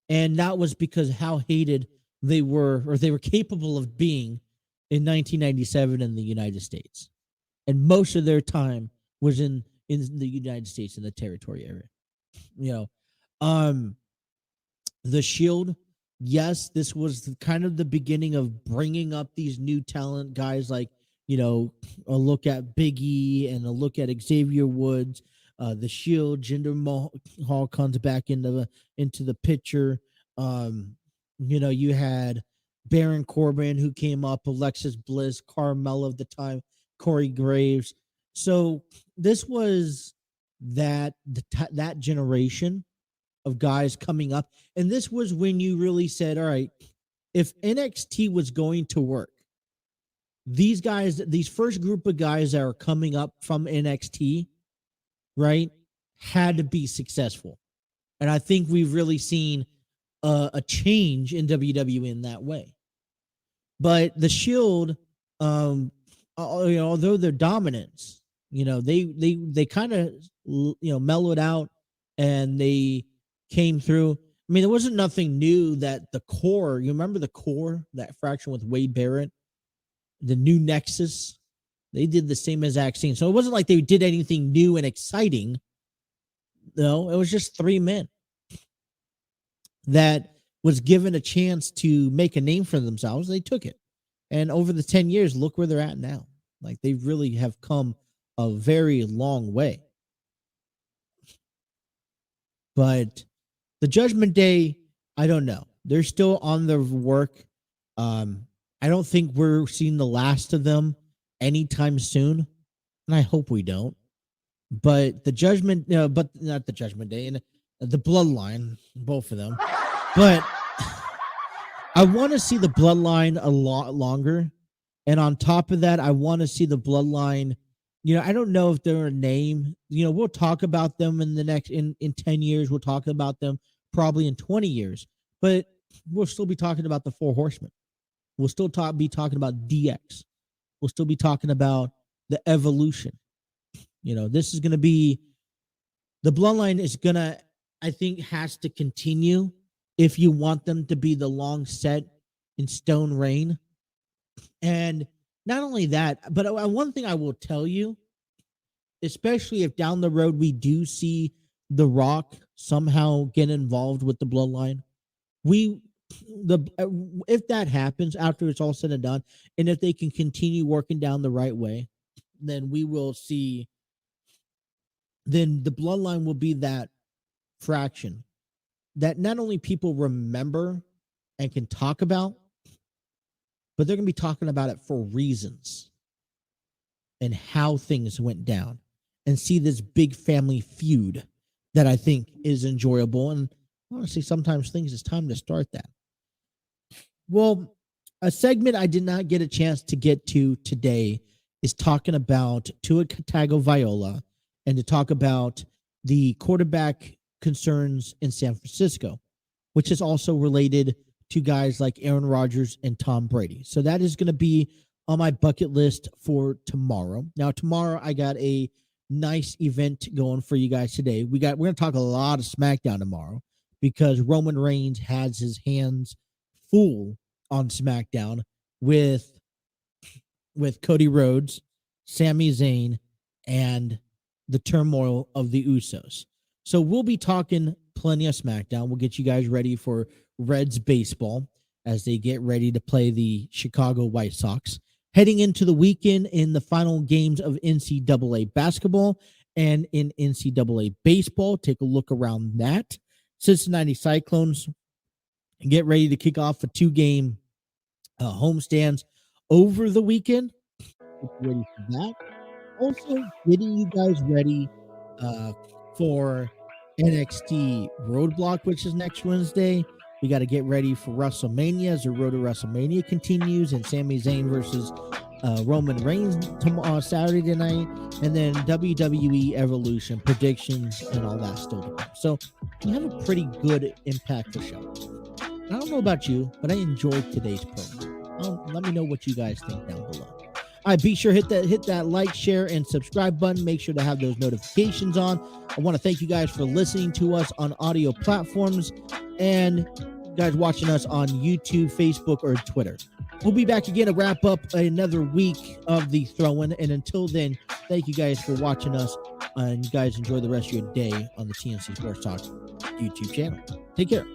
[SPEAKER 1] and that was because how hated they were, or they were capable of being, in 1997 in the United States, and most of their time was in the United States, in the territory area. The Shield, yes, this was kind of the beginning of bringing up these new talent guys, like, a look at Big E and a look at Xavier Woods. The Shield, Jinder Mahal comes back into the picture. You had Baron Corbin, who came up, Alexis Bliss, Carmella of the time, Corey Graves. So this was that generation of guys coming up. And this was when you really said, all right, if NXT was going to work, these guys, these first group of guys that are coming up from NXT, right, had to be successful. And I think we've really seen a change in WWE in that way. But the Shield, although their dominance, they kind of, mellowed out, and they came through. I mean, there wasn't nothing new that the core, you remember the core, that fraction with Wade Barrett, the new Nexus, they did the same exact thing. So it wasn't like they did anything new and exciting. No, it was just 3 men that was given a chance to make a name for themselves. They took it. And over the 10 years, look where they're at now. Like, they really have come a very long way. But the Judgment Day, I don't know. They're still on their work. I don't think we're seeing the last of them anytime soon, and I hope we don't. But but not the Judgment Day, and the Bloodline, both of them. But I want to see the Bloodline a lot longer, and on top of that, I want to see the Bloodline. I don't know if they're a name. We'll talk about them in the next in 10 years. We'll talk about them probably in 20 years, but we'll still be talking about the Four Horsemen. We'll still be talking about DX. We'll still be talking about the Evolution. This is going to be, the Bloodline is going to, I think, has to continue if you want them to be the long set in stone reign. And not only that, but one thing I will tell you, especially if down the road we do see The Rock somehow get involved with the Bloodline, if that happens after it's all said and done, and if they can continue working down the right way, then we will see. Then the Bloodline will be that fraction that not only people remember and can talk about, but they're going to be talking about it for reasons and how things went down, and see this big family feud that I think is enjoyable. And honestly, sometimes things it's time to start that. Well, a segment I did not get a chance to get to today is talking about Tua Tagovailoa, and to talk about the quarterback concerns in San Francisco, which is also related to guys like Aaron Rodgers and Tom Brady. So that is going to be on my bucket list for tomorrow. Now, tomorrow I got a nice event going for you guys today. We're going to talk a lot of SmackDown tomorrow, because Roman Reigns has his hands full on SmackDown with Cody Rhodes, Sami Zayn, and the turmoil of the Usos. So we'll be talking plenty of SmackDown. We'll get you guys ready for Reds baseball as they get ready to play the Chicago White Sox, heading into the weekend in the final games of NCAA basketball. and in NCAA baseball. Take a look around that. Cincinnati Cyclones get ready to kick off a 2-game homestands over the weekend. Get ready for that. Also, getting you guys ready for NXT Roadblock, which is next Wednesday. We got to get ready for WrestleMania as the road to WrestleMania continues, and Sami Zayn versus Roman Reigns tomorrow, Saturday night, and then WWE Evolution predictions and all that still to come. So we have a pretty good, impactful show. I don't know about you, but I enjoyed today's program. Let me know what you guys think down below. All right, be sure hit that like, share, and subscribe button. Make sure to have those notifications on. I want to thank you guys for listening to us on audio platforms and guys watching us on YouTube, Facebook, or Twitter. We'll be back again to wrap up another week of the throw-in. And until then, thank you guys for watching us. And you guys enjoy the rest of your day on the TNC Sports Talk YouTube channel. Take care.